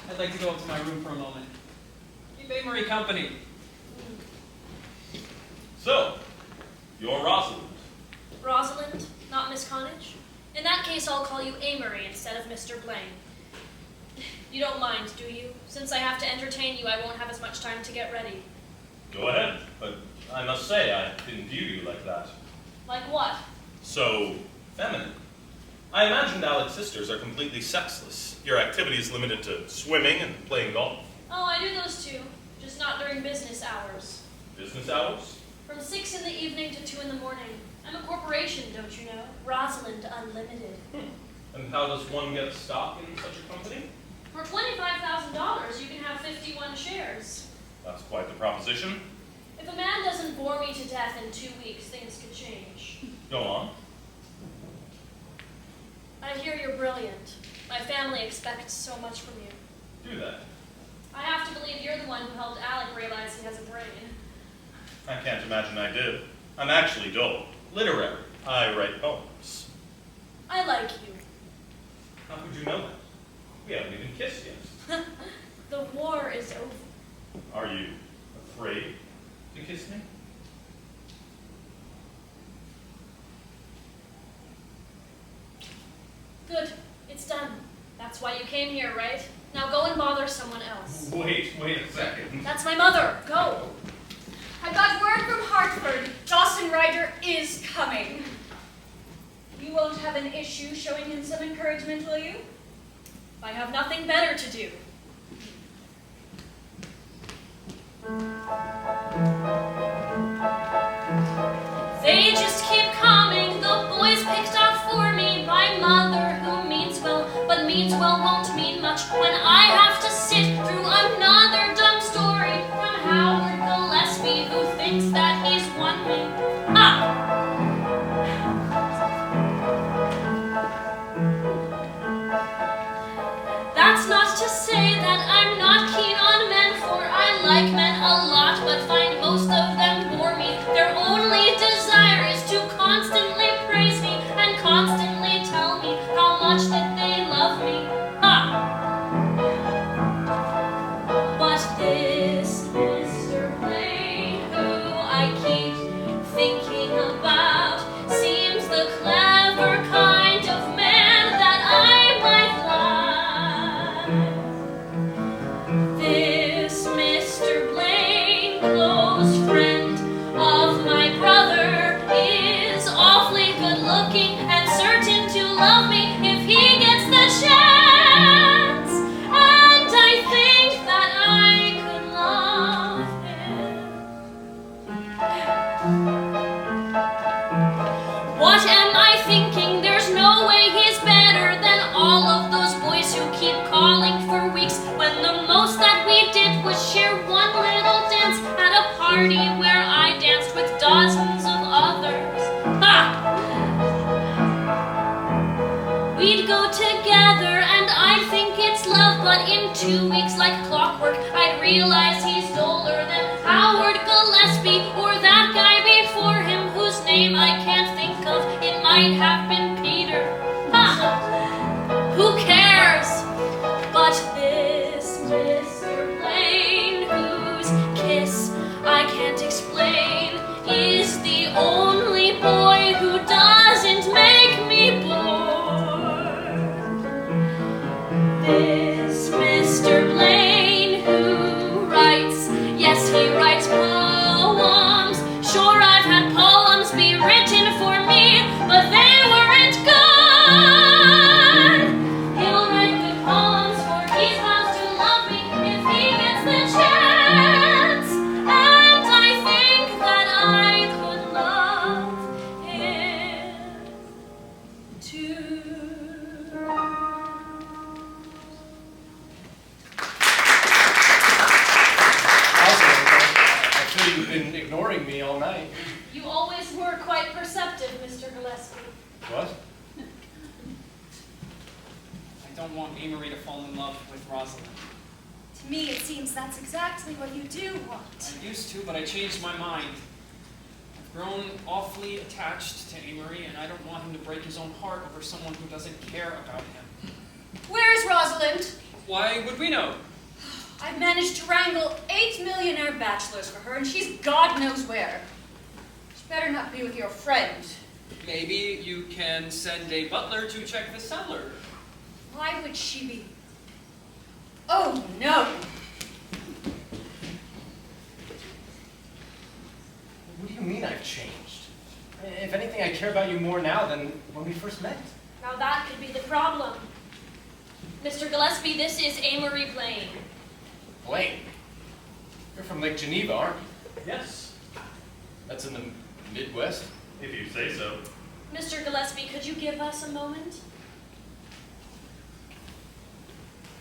I'd like to go up to my room for a moment. Keep Amory company. So, you're Rosalind. Rosalind, not Miss Connage? In that case, I'll call you Amory instead of Mr. Blaine. You don't mind, do you? Since I have to entertain you, I won't have as much time to get ready. Go ahead, but I must say I didn't view you like that. Like what? So feminine. I imagined Alec's sisters are completely sexless. Your activity is limited to swimming and playing golf. Oh, I do those too, just not during business hours. Business hours? From 6 in the evening to 2 in the morning. I'm a corporation, don't you know? Rosalind Unlimited. And how does one get stock in such a company? For $25,000, you can have 51 shares. That's quite the proposition. If a man doesn't bore me to death in 2 weeks, things could change. Go on. I hear you're brilliant. My family expects so much from you. Do that. I have to believe you're the one who helped Alec realize he has a brain. I can't imagine I did. I'm actually dull. Literary. I write poems. I like you. How could you know that? We haven't even kissed yet. The war is over. Are you afraid to kiss me? Good. It's done. That's why you came here, right? Now go and bother someone else. Wait a second. That's my mother. Go. I got word from Hartford. Dawson Ryder is coming. You won't have an issue showing him some encouragement, will you? I have nothing better to do. They just keep coming, the boys picked out for me by mother who means well, but means well won't mean much when I have to sit through another dumb story from Howard Gillespie who thinks that he's won me. Ah! That's not to say that I'm not keen on men, for I like men a lot, but find most of them bore me. Their only desire is to constantly praise me and constantly tell me how much that they love me. But this Mr. Blaine, who I keep thinking about, seems the clever kind of man that I might like. This Mr. Blaine, close friend of my brother, is awfully good looking and certain to love me if he gets the chance. And I think that I could love him. What am I thinking? There's no way he's better than all of those boys who keep calling for weeks, when the most that we did was share one little dance at a party where I danced with dozens of others. We'd go together and I'd think it's love, but in 2 weeks like clockwork I'd realize he's duller than Howard Gillespie or that guy before him whose name I can't think of. It might have been Peter. Who cares? But this Mr. Blaine, whose kiss I can't explain, is the only boy who doesn't make me bored. This Mr. Blaine who writes, yes, he writes poems. Sure, I've had poems be written for me, but they weren't good. He'll write good poems, for he's bound to love me if he gets the chance. And I think that I could love him too. I feel you've been ignoring me all night. You always were quite perceptive, Mr. Gillespie. What? I don't want Amory to fall in love with Rosalind. To me, it seems that's exactly what you do want. I used to, but I changed my mind. I've grown awfully attached to Amory, and I don't want him to break his own heart over someone who doesn't care about him. Where is Rosalind? Why would we know? I've managed to wrangle 8 millionaire bachelors for her, and she's God knows where. She better not be with your friend. Maybe you can send a butler to check the cellar. Why would she be? Oh, no. What do you mean I've changed? If anything, I care about you more now than when we first met. Now that could be the problem. Mr. Gillespie, this is Amory Blaine. Blaine? You're from Lake Geneva, aren't you? Yes, That's in the Midwest? if you say so. Mr. Gillespie, could you give us a moment?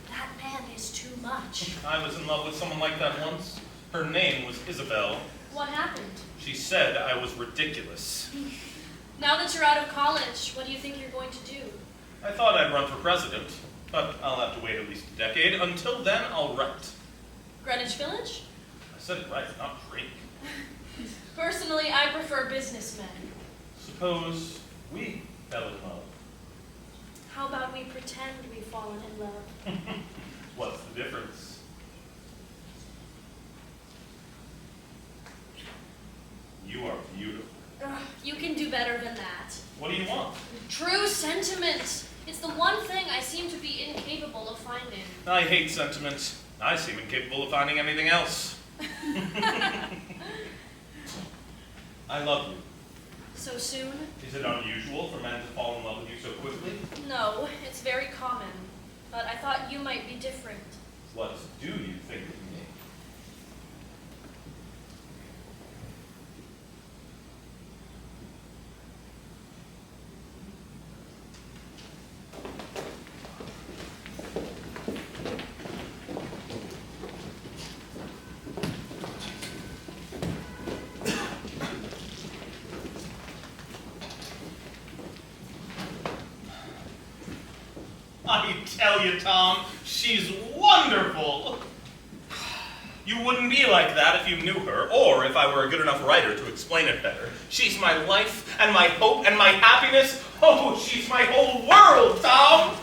That man is too much. I was in love with someone like that once. Her name was Isabel. What happened? She said I was ridiculous. Now that you're out of college, what do you think you're going to do? I thought I'd run for president, but I'll have to wait at least a decade. Until then, I'll write. Greenwich Village? I said it right, not drink. Personally, I prefer businessmen. Suppose we fell in love. How about we pretend we've fallen in love? What's the difference? You are beautiful. Ugh, you can do better than that. What do you want? True sentiment. It's the one thing I seem to be incapable of finding. I hate sentiment. I seem incapable of finding anything else. I love you. So soon? Is it unusual for men to fall in love with you so quickly? No, it's very common. But I thought you might be different. What do you think of me? I tell you, Tom, she's wonderful. You wouldn't be like that if you knew her, or if I were a good enough writer to explain it better. She's my life, and my hope, and my happiness. Oh, she's my whole world, Tom!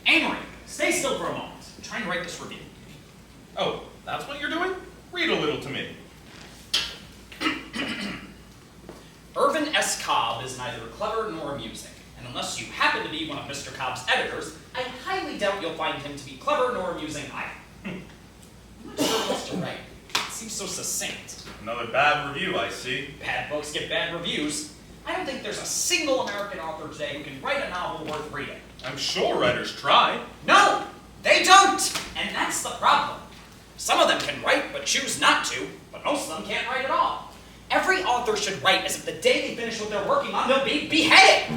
Amory, stay still for a moment. I'm trying to write this review. Oh, that's what you're doing? Read a little to me. Irvin S. Cobb is neither clever nor amusing, and unless you happen to be one of Mr. Cobb's editors, I highly doubt you'll find him to be clever nor amusing either. I'm not sure what else to write. It seems so succinct. Another bad review, I see. Bad books get bad reviews. I don't think there's a single American author today who can write a novel worth reading. I'm sure writers try. No, they don't! And that's the problem. Some of them can write but choose not to, but most of them can't write at all. Every author should write as if the day they finish what they're working on, they'll be beheaded!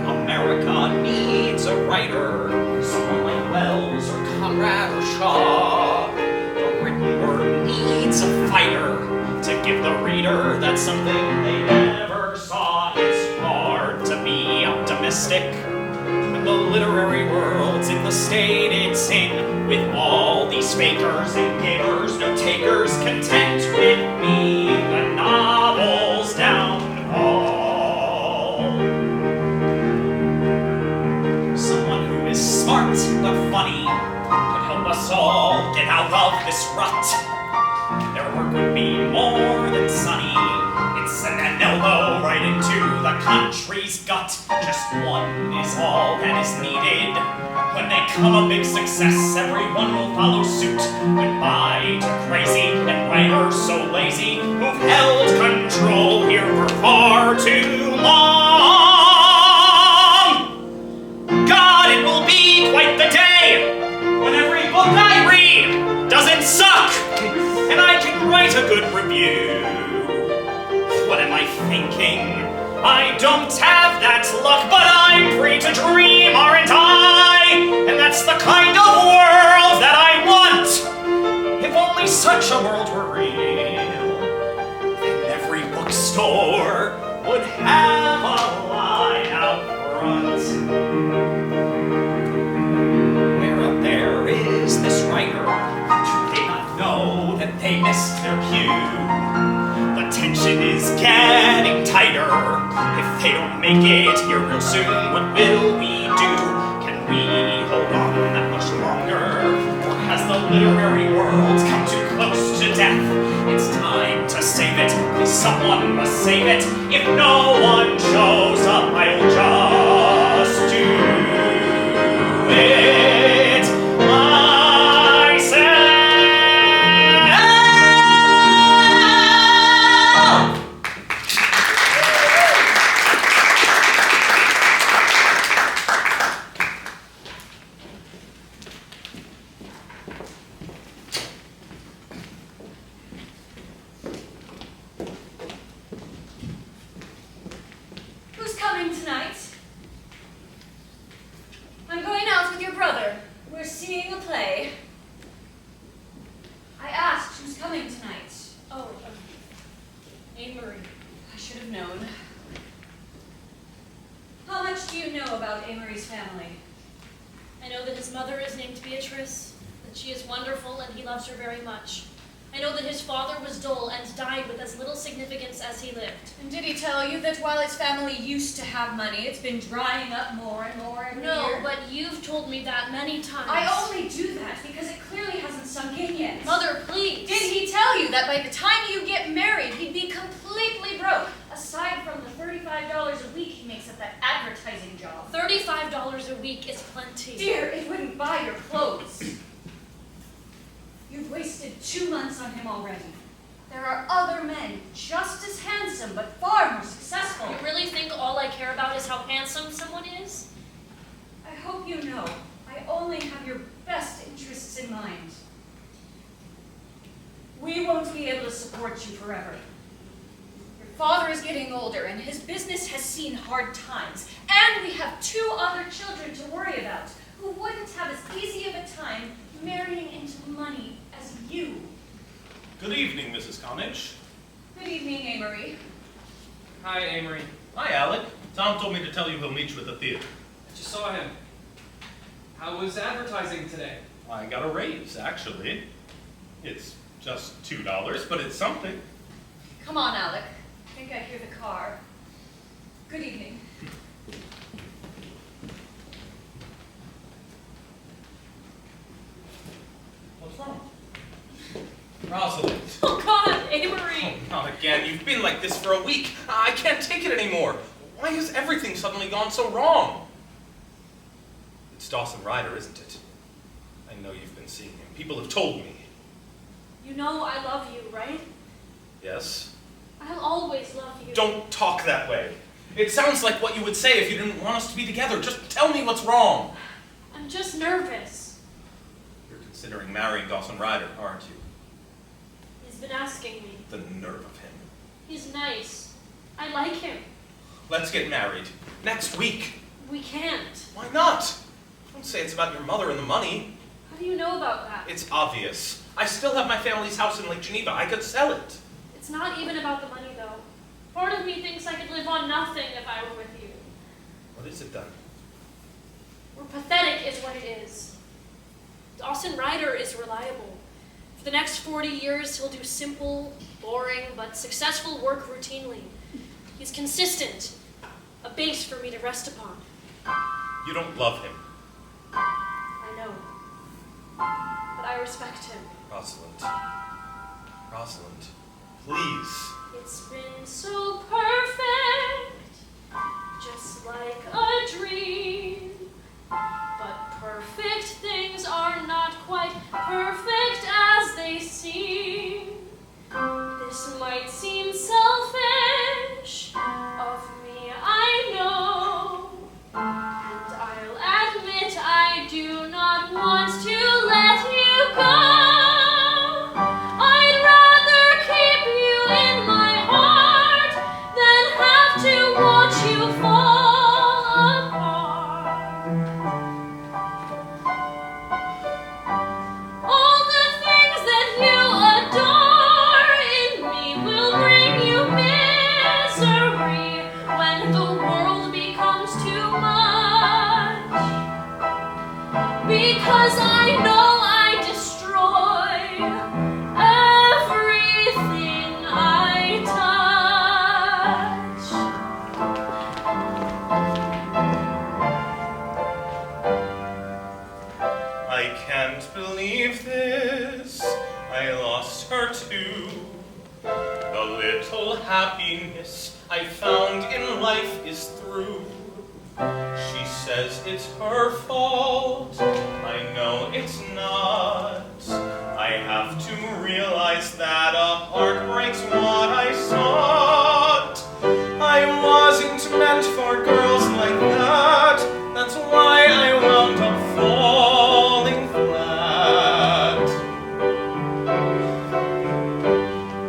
America needs a writer, someone like Wells or Conrad or Shaw. The written word needs a fighter to give the reader that something they never saw. It's hard to be optimistic when the literary world's in the state it's in, with all these fakers and givers, no takers, content with being the novel's downfall. Someone who is smart but funny could help us all get out of this rut. Their work would be more than sunny. It's an elbow right into the country's gut. Just one is all that is needed. When they come a big success, everyone will follow suit. Goodbye to crazy and writers so lazy who've held control here for far too long. God, it will be quite the day when every book I read doesn't suck, and I can write a good review. What am I thinking? I don't have that luck, but I'm free to dream, aren't I? And that's the kind of world that I want. If only such a world were real, then every bookstore would have a line out front. Where up there is this writer? Do they not know that they missed their cue? The tension is getting tighter. If they don't make it here real soon, what will we do? Can we hold on that much longer? Or has the literary world come too close to death? It's time to save it. Please, someone must save it. If no one shows up, I'll just do it. She is wonderful, and he loves her very much. I know that his father was dull and died with as little significance as he lived. And did he tell you that while his family used to have money, it's been drying up more and more every year? No, but you've told me that many times. I only do that because it clearly hasn't sunk in yet. Mother, please. Did he tell you that by the time you get married, he'd be completely broke, aside from the $35 a week he makes at that advertising job? $35 a week is plenty. Dear, it wouldn't buy your clothes. You've wasted 2 months on him already. There are other men just as handsome, but far more successful. You really think all I care about is how handsome someone is? I hope you know, I only have your best interests in mind. We won't be able to support you forever. Your father is getting older, and his business has seen hard times. And we have 2 other children to worry about, who wouldn't have as easy of a time marrying into money as you. Good evening, Mrs. Connage. Good evening, Amory. Hi, Amory. Hi, Alec. Tom told me to tell you he'll meet you at the theater. I just saw him. How was advertising today? I got a raise, actually. It's just $2, but it's something. Come on, Alec. I think I hear the car. Good evening. What's wrong? Rosalind. Oh, God, Amory. Oh, not again. You've been like this for a week. I can't take it anymore. Why has everything suddenly gone so wrong? It's Dawson Ryder, isn't it? I know you've been seeing him. People have told me. You know I love you, right? Yes? I'll always love you. Don't talk that way. It sounds like what you would say if you didn't want us to be together. Just tell me what's wrong. I'm just nervous. You're considering marrying Dawson Ryder, aren't you? He's been asking me. The nerve of him. He's nice. I like him. Let's get married. Next week. We can't. Why not? Don't say it's about your mother and the money. How do you know about that? It's obvious. I still have my family's house in Lake Geneva. I could sell it. It's not even about the money, though. Part of me thinks I could live on nothing if I were with you. What is it then? We're pathetic is what it is. Dawson Ryder is reliable. For the next 40 years, he'll do simple, boring, but successful work routinely. He's consistent, a base for me to rest upon. You don't love him. I know. But I respect him. Rosalind. Rosalind, please. It's been so perfect, just like a dream. But perfect things are not quite perfect as they seem. This might seem selfish of me, I know. And I'll admit I do not want to let you go. I'd rather keep you in my heart than have to watch you fall apart. All the things that you adore in me will bring you misery when the world becomes too much. Because I know I destroy everything I touch. I can't believe this. I lost her too. The little happiness I found in life is through. She says it's her fault. I know it's not. I have to realize that a heart breaks what I sought. I wasn't meant for girls like that. That's why I wound up falling flat.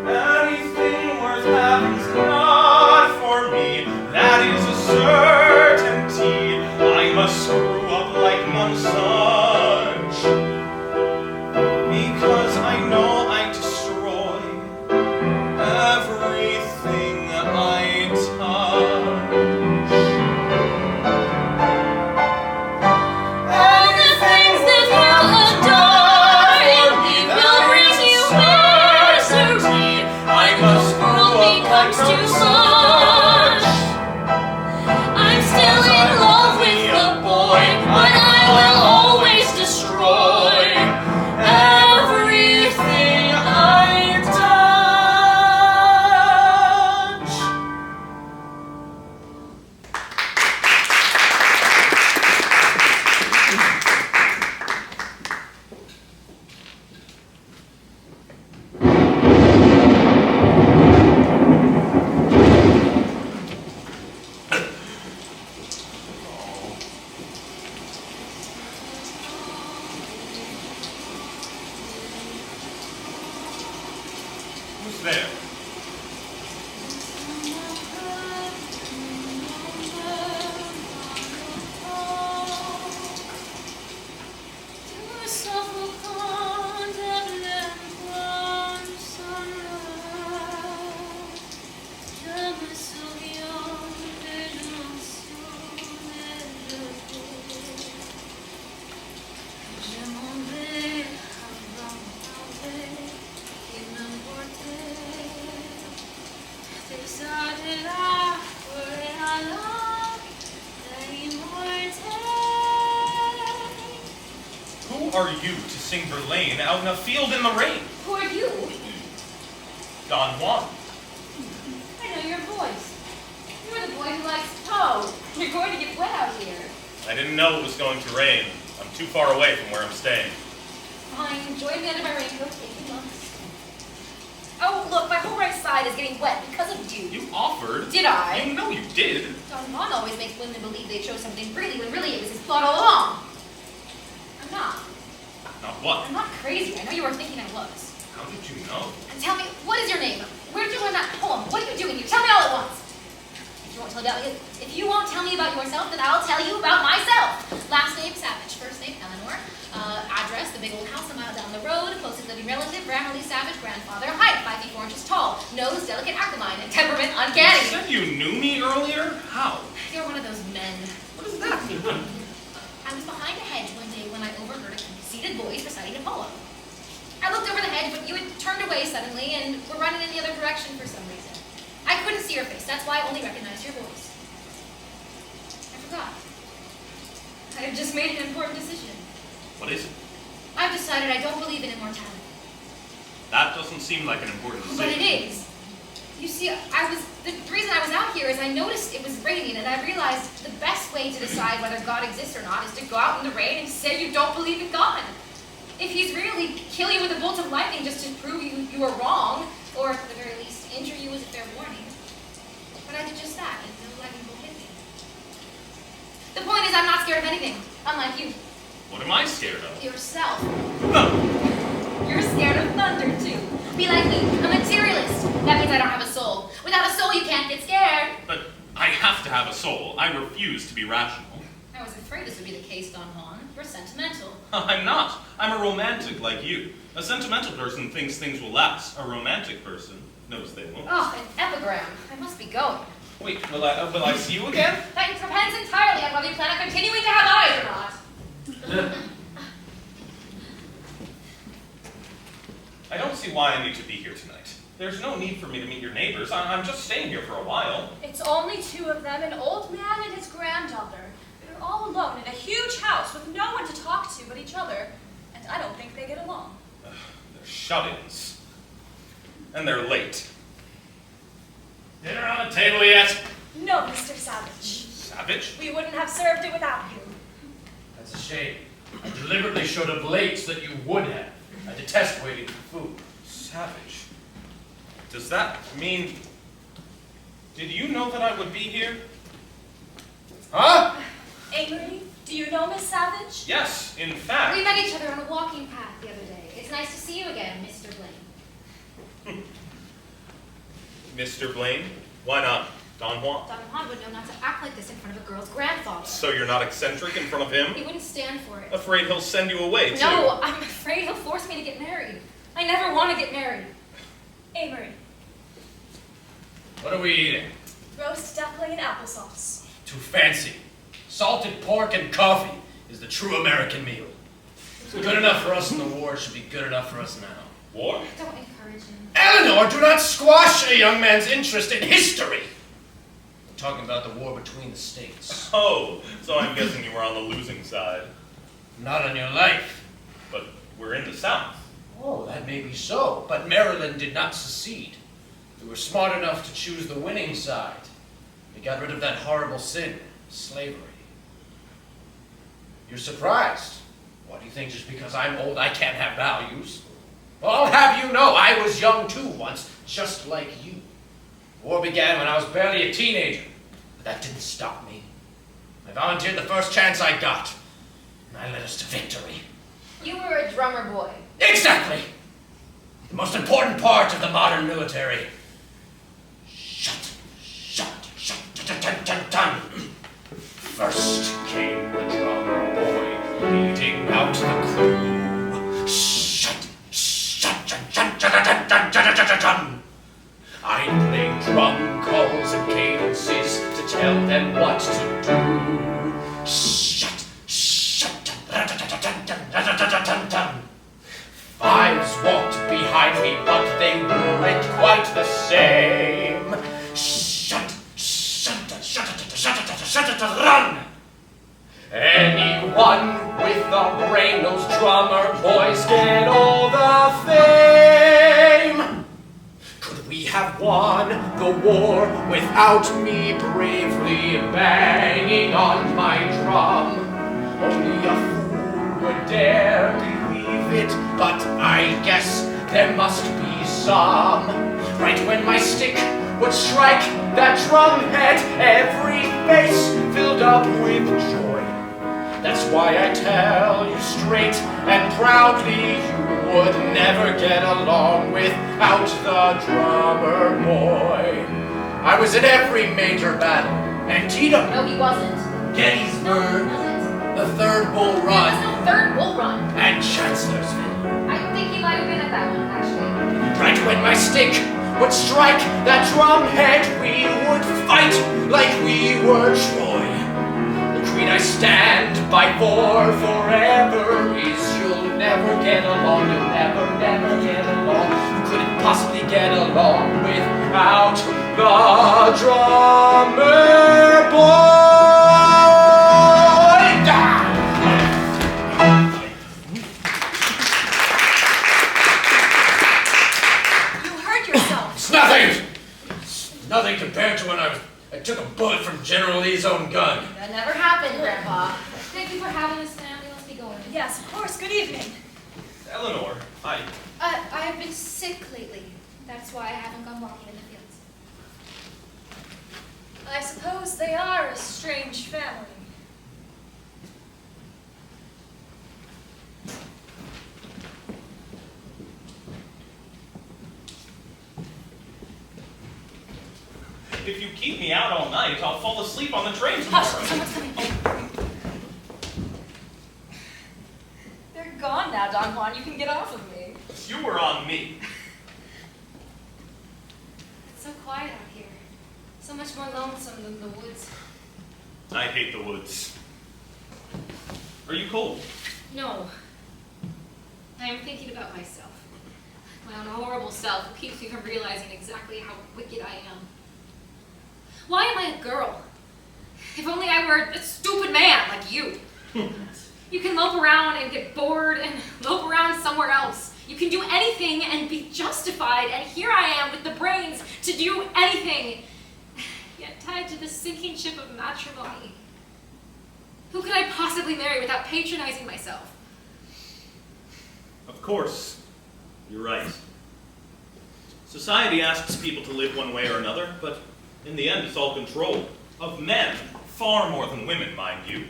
Anything worth having's not for me. That is a certainty. I must screw up like none such. Because I know I destroy Who's there? Who are you to sing Verlaine out in a field in the rain? Who are you? Don Juan. I know your voice. You're the boy who likes Poe. You're going to get wet out here. I didn't know it was going to rain. I'm too far away from where I'm staying. Fine, join me under my raincoat. Take you months. Oh, look, my whole right side is getting wet because of you. You offered. Did I? You know you did. Don Juan always makes women believe they chose something pretty when really it was his plot all along. I'm not. Not what? I'm not crazy. I know you were thinking I was. How did you know? And tell me, what is your name? Where did you learn that poem? What are you doing here? Tell me all at once. If you won't tell me about yourself, then I'll tell you about myself. Last name, Savage. First name, Eleanor. Address, the big old house a mile down the road. Closest living relative, Grammarly Savage. Grandfather, height, 5 feet 4 inches tall. Nose, delicate, aquiline. And temperament, uncanny. You said you knew me earlier? How? You're one of those men. What does that mean? I was behind a hedge one day when I overheard a conceited voice reciting a poem. I looked over the hedge, but you had turned away suddenly and were running in the other direction for some reason. I couldn't see your face. That's why I only recognized your voice. I forgot. I have just made an important decision. What is it? I've decided I don't believe in immortality. That doesn't seem like an important decision. But it is. You see, the reason I was out here is I noticed it was raining, and I realized the best way to decide whether God exists or not is to go out in the rain and say you don't believe in God. If he's really kill you with a bolt of lightning just to prove you were wrong, or at the very least injure you as a fair warning. But I did just that, and no lightning bolt hit me. The point is I'm not scared of anything, unlike you. What am I scared of? Yourself. No. You're scared of thunder, too. Be like me, a materialist. That means I don't have a soul. Without a soul, you can't get scared. But I have to have a soul. I refuse to be rational. I was afraid this would be the case, Don Juan. You're sentimental. I'm not. I'm a romantic like you. A sentimental person thinks things will last. A romantic person knows they won't. Oh, an epigram. I must be going. Wait, will I see you again? That depends entirely on whether you plan on continuing to have eyes or not. I don't see why I need to be here tonight. There's no need for me to meet your neighbors. I'm just staying here for a while. It's only two of them, an old man and his granddaughter. They're all alone in a huge house with no one to talk to but each other, and I don't think they get along. They're shut-ins. And they're late. Dinner on the table yet? No, Mr. Savage. Savage? We wouldn't have served it without you. That's a shame. I deliberately showed up late so that you would have. I detest waiting for food. Savage? Does that mean... Did you know that I would be here? Huh? Amory, do you know Miss Savage? Yes, in fact... We met each other on a walking path the other day. It's nice to see you again, Mr. Blaine. Mr. Blaine? Why not? Don Juan? Don Juan would know not to act like this in front of a girl's grandfather. So you're not eccentric in front of him? He wouldn't stand for it. Afraid he'll send you away, too. No, I'm afraid he'll force me to get married. I never want to get married. Amory, What are we eating? roast duckling and applesauce. Too fancy. Salted pork and coffee is the true American meal. Good enough for us in the war should be good enough for us now. War? Don't encourage him. Eleanor, do not squash a young man's interest in history. I'm talking about the war between the states. Oh, so I'm guessing you were on the losing side. Not on your life. But we're in the South. Oh, that may be so, but Maryland did not secede. We were smart enough to choose the winning side. We got rid of that horrible sin, slavery. You're surprised. What, do you think just because I'm old I can't have values? Well, I'll have you know I was young too once, just like you. War began when I was barely a teenager, but that didn't stop me. I volunteered the first chance I got, and I led us to victory. You were a drummer boy. Exactly! The most important part of the modern military. First came the drummer boy, leading out the crew. I'd play drum calls and cadences to tell them what to do. Fives walked behind me, but they weren't quite the same. Run! Anyone with a brain, those drummer boys get all the fame. Could we have won the war without me bravely banging on my drum? Only a fool would dare believe it, but I guess there must be some. Right when my stick would strike that drum head, every face filled up with joy. That's why I tell you straight and proudly, you would never get along without the drummer boy. I was in every major battle. Antietam. No, he wasn't. Gettysburg. He wasn't. The Third Bull There Run. was no Third Bull Run. And Chancellorsville. I think he might have been at that one, actually. Right when my stick would strike that drum head, we would fight like we were Troy. The creed I stand by for forever is you'll never get along, you'll never, never get along. You couldn't possibly get along without the drummer boy. It's nothing! It's nothing compared to when I took a bullet from General Lee's own gun. That never happened, Grandpa. Thank you for having us, family. Let's be going. Yes, of course. Good evening. Eleanor, I have been sick lately. That's why I haven't gone walking in the fields. I suppose they are a strange family. if you keep me out all night, I'll fall asleep on the train tomorrow. Hush, someone's coming. They're gone now, Don Juan. You can get off of me. You were on me. It's so quiet out here. So much more lonesome than the woods. I hate the woods. Are you cold? No. I am thinking about myself. My own horrible self who keeps me from realizing exactly how wicked I am. Why am I a girl? If only I were a stupid man like you. You can lope around and get bored and lope around somewhere else. You can do anything and be justified, and here I am with the brains to do anything, yet tied to the sinking ship of matrimony. Who could I possibly marry without patronizing myself? Of course. You're right. Society asks people to live one way or another, but in the end it's all control. Of men, far more than women, mind you.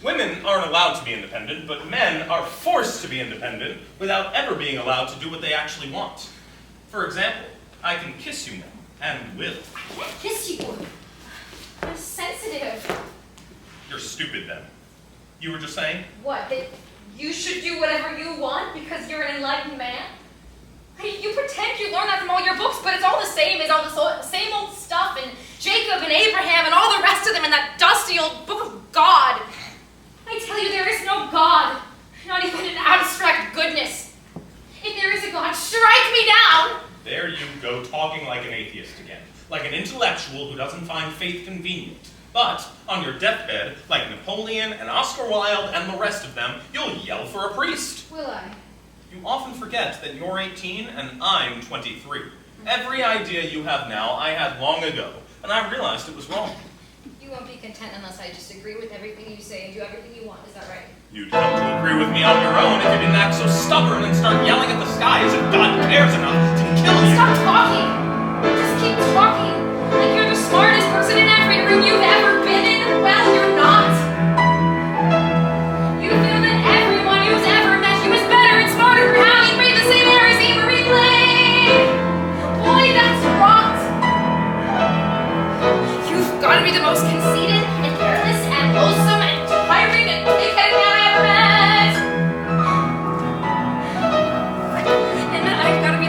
Women aren't allowed to be independent, but men are forced to be independent without ever being allowed to do what they actually want. For example, I can kiss you now, and will. I can't kiss you. I'm sensitive. You're stupid then. You were just saying? What, that you should do whatever you want because you're an enlightened man? You pretend you learned that from all your books, but it's all the same. It's all the same old stuff, and Jacob and Abraham and all the rest of them in that dusty old book of God. I tell you, there is no God, not even an abstract goodness. If there is a God, strike me down! There you go, talking like an atheist again. Like an intellectual who doesn't find faith convenient. But on your deathbed, like Napoleon and Oscar Wilde and the rest of them, you'll yell for a priest. Will I? You often forget that you're 18 and I'm 23. Every idea you have now, I had long ago, and I realized it was wrong. You won't be content unless I just agree with everything you say and do everything you want, is that right? You'd come to agree with me on your own if you didn't act so stubborn and start yelling at the sky as if God cares enough to kill you. Stop talking! Just keep talking! Like you're the smartest person in every room you've ever been in? Well, you're not! You feel that everyone who's ever met you is better and smarter for having breathed the same air as Amory Blake!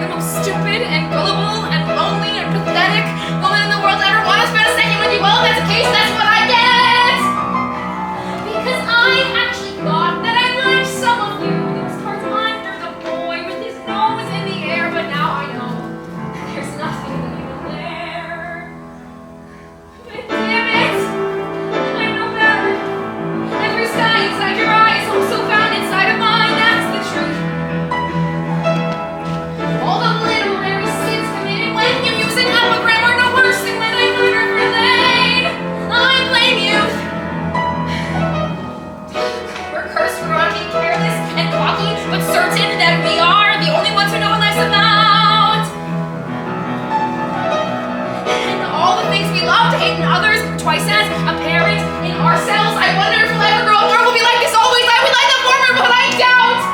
the most stupid and gullible and lonely and pathetic woman in the world to ever want to spend a second with you. Well, if that's the case, that's what I get. Because I actually thought that I liked some of you. Those cards under the boy with his nose in the air, but now I know there's nothing even there. But damn it, I know better. Every sky inside your eyes also found inside of mine. That's the truth. All the literary sins committed when you use an epigram are no worse than when I murder for Lane. I blame you. We're cursed for not being careless and cocky, but certain that we are the only ones who know what life's about. And all the things we love to hate in others, twice as apparent in ourselves. I wonder if we'll ever grow up or we'll be like this always. I would like the former, but I doubt.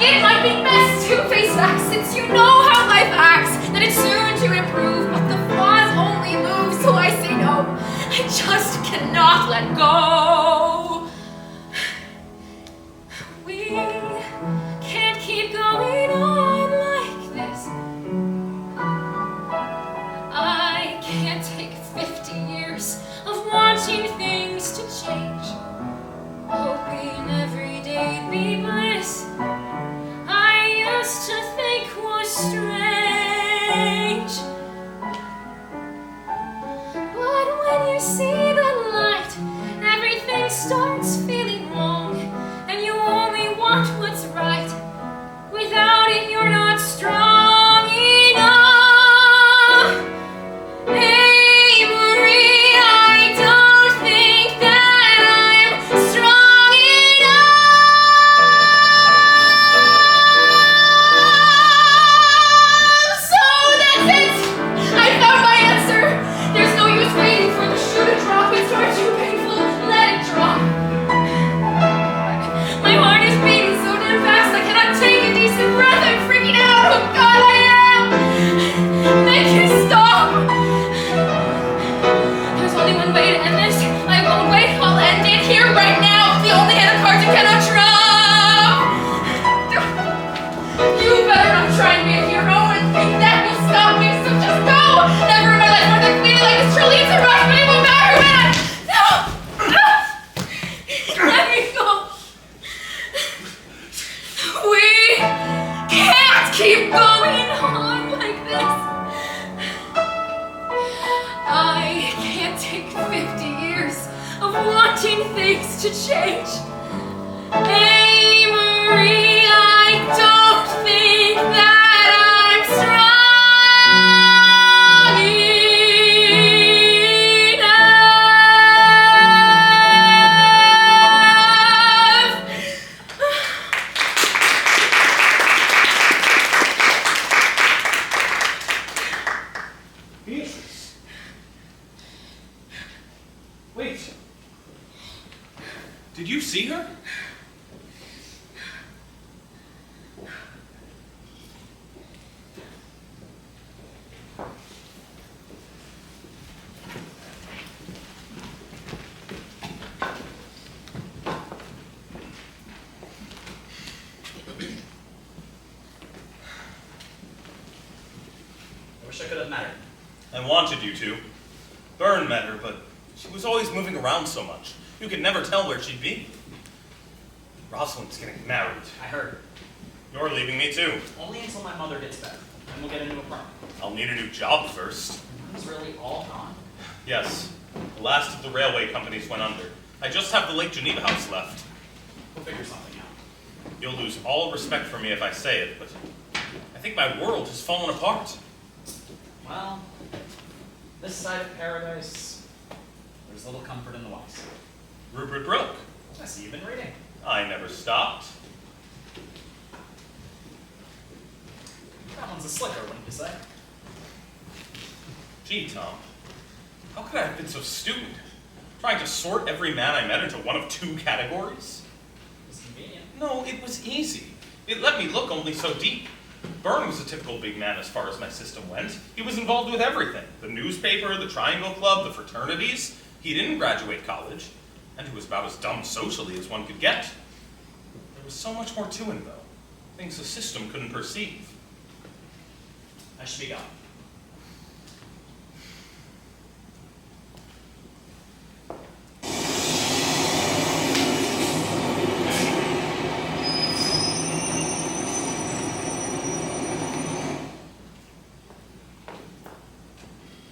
It might be best to face facts, since you know how life acts, that it's soon to improve, but the flaws only move, so I say no. I just cannot let go. We can't keep going on like this. I can't take 50 years of wanting things to change, hoping every day'd be bliss. I used to think was strange. But when you see the light, everything starts feeling wrong, and you only want what's right. Without it, you're not strong enough. Hey, Marie, I don't think that I'm strong enough. So that's it. I found my answer. There's no use waiting for the shoe to drop. It's far too painful. Let it drop. My heart is beating so damn fast I cannot take a decent breath. I'm freaking out. Oh God, I am. Make it stop. There's only one way to end this. I won't wait. I'll end it here right now. The only hand of cards you cannot drop. You better not try and be a hero and think that will stop me. So just go. Never in my life more than clean like it's truly it's a rush, but it won't matter when I. No. Let me go. We can't keep going on like this. I can't take 50 years of wanting things to change. Hey, Marie, I don't think that I'm strong enough. Beatrice. Wait. Did you see her? I wish I could have met her. I wanted you to. Byrne met her, but she was always moving around so much. You could never tell where she'd be. Rosalind's getting married. I heard. You're leaving me too. Only until my mother gets better. Then we'll get a new apartment. I'll need a new job first. Mine's really all gone. Yes. The last of the railway companies went under. I just have the Lake Geneva house left. We'll figure something out. You'll lose all respect for me if I say it, but I think my world has fallen apart. Well, this side of paradise, there's little comfort in the west. Rupert Brooke. I see you've been reading. I never stopped. That one's a slicker, wouldn't you say? Gee, Tom. How could I have been so stupid? Trying to sort every man I met into one of two categories? It's convenient. No, it was easy. It let me look only so deep. Byrne was a typical big man as far as my system went. He was involved with everything. The newspaper, the Triangle Club, the fraternities. He didn't graduate college, and he was about as dumb socially as one could get. There was so much more to him, though. Things the system couldn't perceive. I should be going.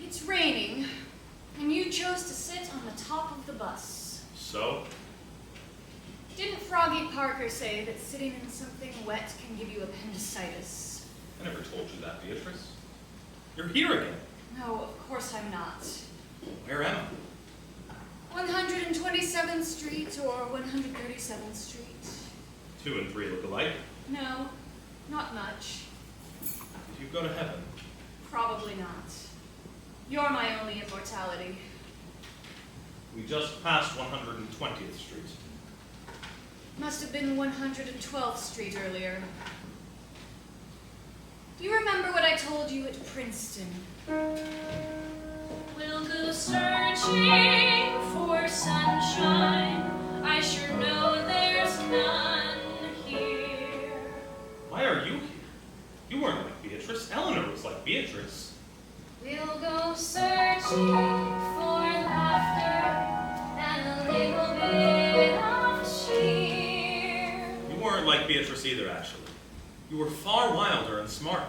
It's raining, and you chose to sit on the top of the bus. So? Didn't Froggy Parker say that sitting in something wet can give you appendicitis? I never told you that, Beatrice. You're here again. No, of course I'm not. Where am I? 127th Street or 137th Street? 2 and 3 look alike. No, not much. Did you go to heaven? Probably not. You're my only immortality. We just passed 120th Street. Must have been 112th Street earlier. Do you remember what I told you at Princeton? We'll go searching for sunshine. I sure know there's none here. Why are you here? You weren't like Beatrice. Eleanor was like Beatrice. We'll go searching for laughter and a little bit of cheer. You weren't like Beatrice either, actually. You were far wilder and smarter.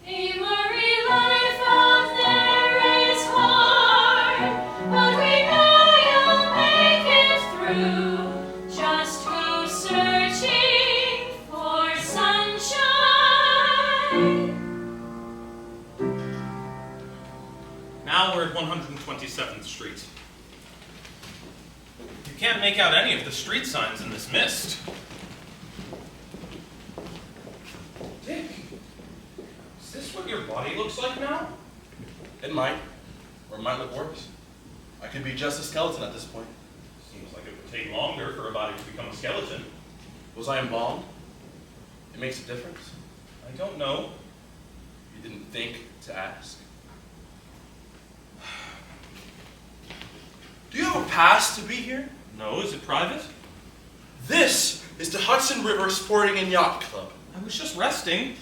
Amory, life out there is hard, but we know you'll make it through. Just go searching for sunshine. Now we're at 127th Street. You can't make out any of the street signs in this mist. Dick, is this what your body looks like now? It might. Or it might look worse. I could be just a skeleton at this point. Seems like it would take longer for a body to become a skeleton. Was I embalmed? It makes a difference. I don't know. You didn't think to ask. Do you have a pass to be here? No, is it private? This is the Hudson River Sporting and Yacht Club. I was just resting.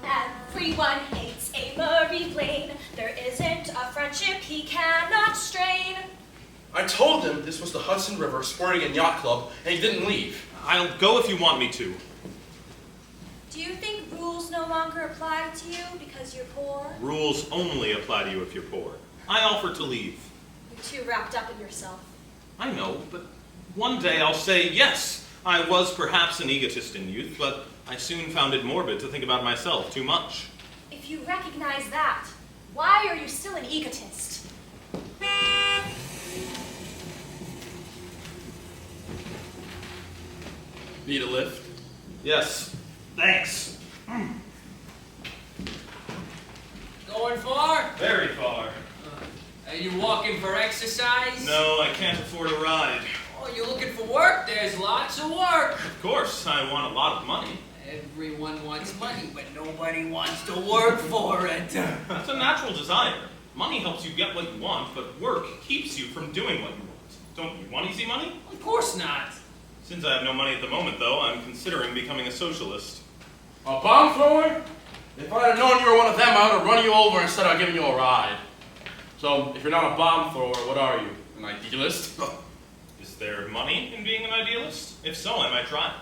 Everyone hates Amory Blaine. There isn't a friendship he cannot strain. I told him this was the Hudson River Sporting and Yacht Club, and he didn't leave. I'll go if you want me to. Do you think rules no longer apply to you because you're poor? Rules only apply to you if you're poor. I offered to leave. You're too wrapped up in yourself. I know, but one day I'll say, yes, I was perhaps an egotist in youth, but I soon found it morbid to think about myself too much. If you recognize that, why are you still an egotist? Need a lift? Yes, thanks. Going far? Very far. Are you walking for exercise? No, I can't afford a ride. Oh, you're looking for work? There's lots of work. Of course, I want a lot of money. Everyone wants money, but nobody wants to work for it. It's a natural desire. Money helps you get what you want, but work keeps you from doing what you want. Don't you want easy money? Of course not. Since I have no money at the moment, though, I'm considering becoming a socialist. A bomb thrower? If I had known you were one of them, I would have run you over instead of giving you a ride. So, if you're not a bomb thrower, what are you? An idealist? Is there money in being an idealist? If so, I might try.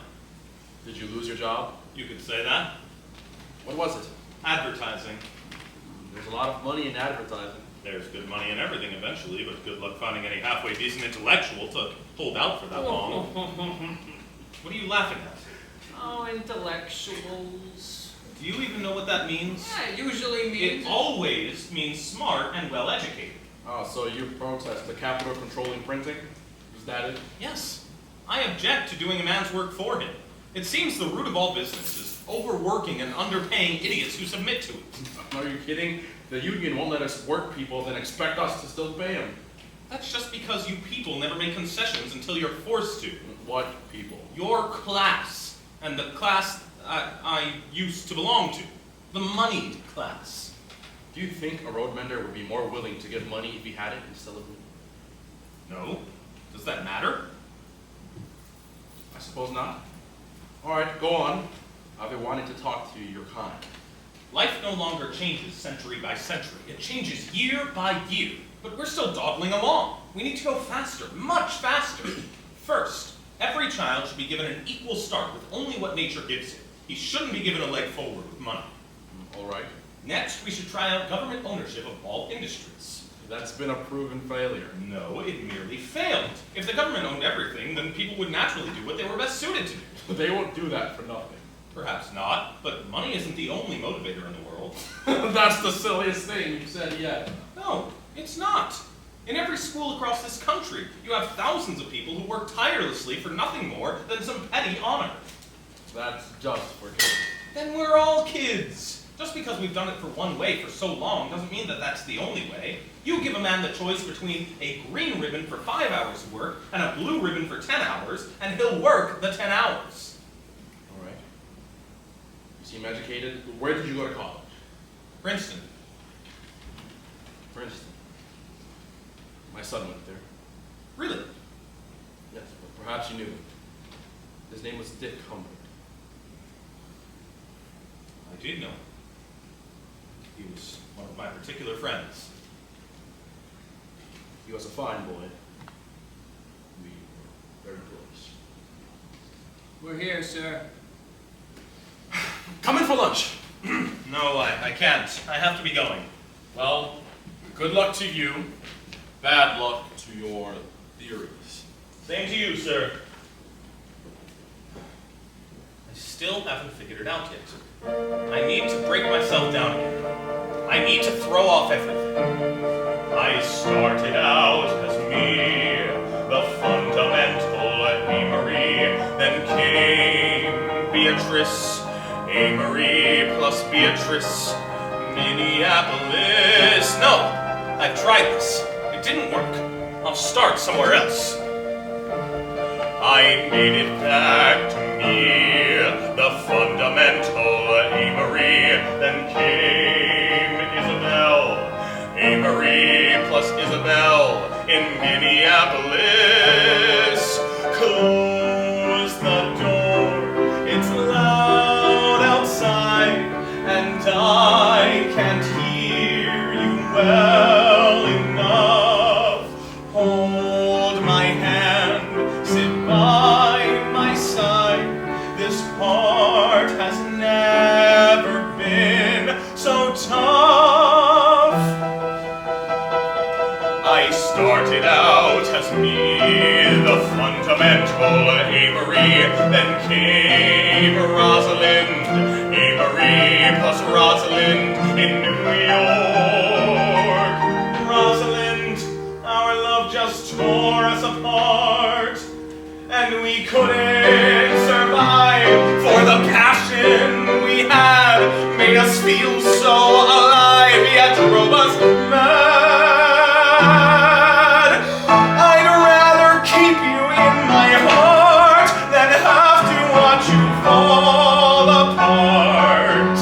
Did you lose your job? You could say that. What was it? Advertising. There's a lot of money in advertising. There's good money in everything eventually, but good luck finding any halfway decent intellectual to hold out for that long. What are you laughing at? Oh, intellectuals. Do you even know what that means? Yeah, it usually means... It always means smart and well-educated. Oh, so you protest the capital controlling printing? Is that it? Yes. I object to doing a man's work for him. It seems the root of all business is overworking and underpaying idiots who submit to it. Are you kidding? The union won't let us work people, then expect us to still pay them. That's just because you people never make concessions until you're forced to. What people? Your class, and the class I used to belong to. The moneyed class. Do you think a road mender would be more willing to give money if he had it instead of me? No. Does that matter? I suppose not. All right, go on. I've been wanting to talk to you. You're kind. Life no longer changes century by century. It changes year by year. But we're still dawdling along. We need to go faster, much faster. First, every child should be given an equal start with only what nature gives him. He shouldn't be given a leg forward with money. All right. Next, we should try out government ownership of all industries. That's been a proven failure. No, it merely failed. If the government owned everything, then people would naturally do what they were best suited to do. They won't do that for nothing. Perhaps not, but money isn't the only motivator in the world. That's the silliest thing you've said yet. No, it's not. In every school across this country, you have thousands of people who work tirelessly for nothing more than some petty honor. That's just for kids. Then we're all kids. Just because we've done it for one way for so long doesn't mean that that's the only way. You give a man the choice between a green ribbon for 5 hours of work and a blue ribbon for 10 hours, and he'll work the 10 hours. All right. You seem educated. Where did you go to college? Princeton. Princeton. My son went there. Really? Yes, but perhaps you knew him. His name was Dick Humbert. I did know him. He was one of my particular friends. He was a fine boy. We were very close. We're here, sir. Come in for lunch. No, I can't. I have to be going. Well, good luck to you. Bad luck to your theories. Same to you, sir. I still haven't figured it out yet. I need to break myself down again. I need to throw off everything. I started out as me, the fundamental Amory. Then came Beatrice, Amory plus Beatrice, Minneapolis. No, I've tried this. It didn't work. I'll start somewhere else. I made it back to me, the fundamental Amory. Then came Isabel, Amory plus Isabel in Minneapolis. Close the door, it's loud outside, and I can't hear you well enough. Hold my hand, sit by my side. This part has never been so tough. I started out as me, the fundamental Amory. Then came Rosalind, Amory plus Rosalind in New York. Rosalind, our love just tore us apart, and we couldn't survive, for the passion we had made us feel so alive, yet drove us mad. I'd rather keep you in my heart than have to watch you fall apart.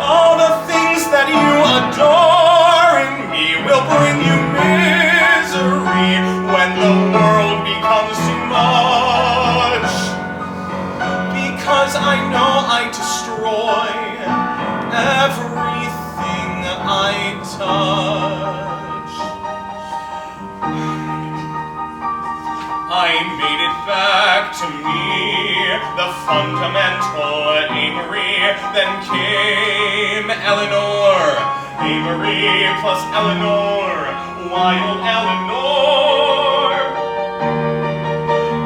All the things that you adore in me will bring you misery when the world becomes too much. Because I know I destroy everything I touch. I made it back to me, the fundamental Amory. Then came Eleanor, Amory plus Eleanor, wild Eleanor.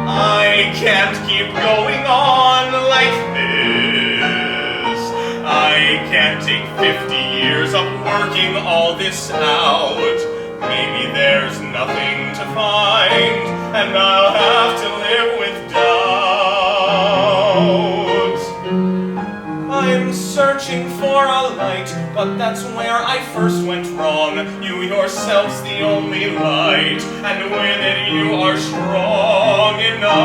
I can't keep going on like this. I can't take 50 years of working all this out. Maybe there's nothing to find, and I'll have to live with doubt. I'm searching for a light, but that's where I first went wrong. You yourself's the only light, and with it you are strong enough.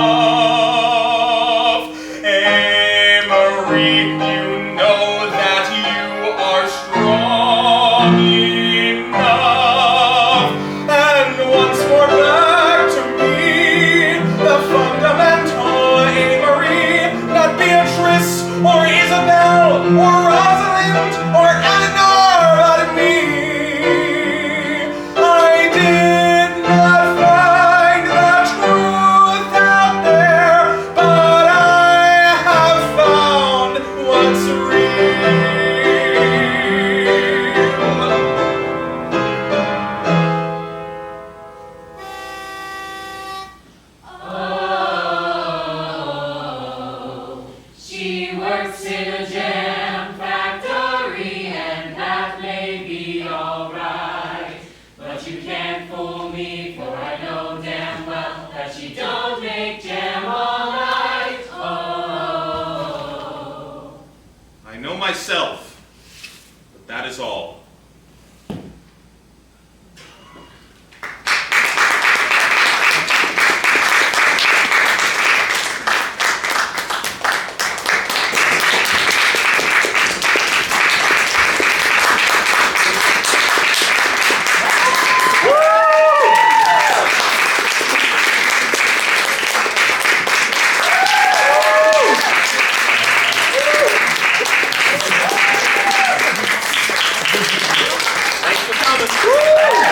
Amory, you know that you are strong enough. And once more back to me, the fundamental Amory, not Beatrice or Isabel. works in a jam factory, and that may be alright. But you can't fool me, for I know damn well that she don't make jam all night. Oh. I know myself, but that is all. Thanks for coming.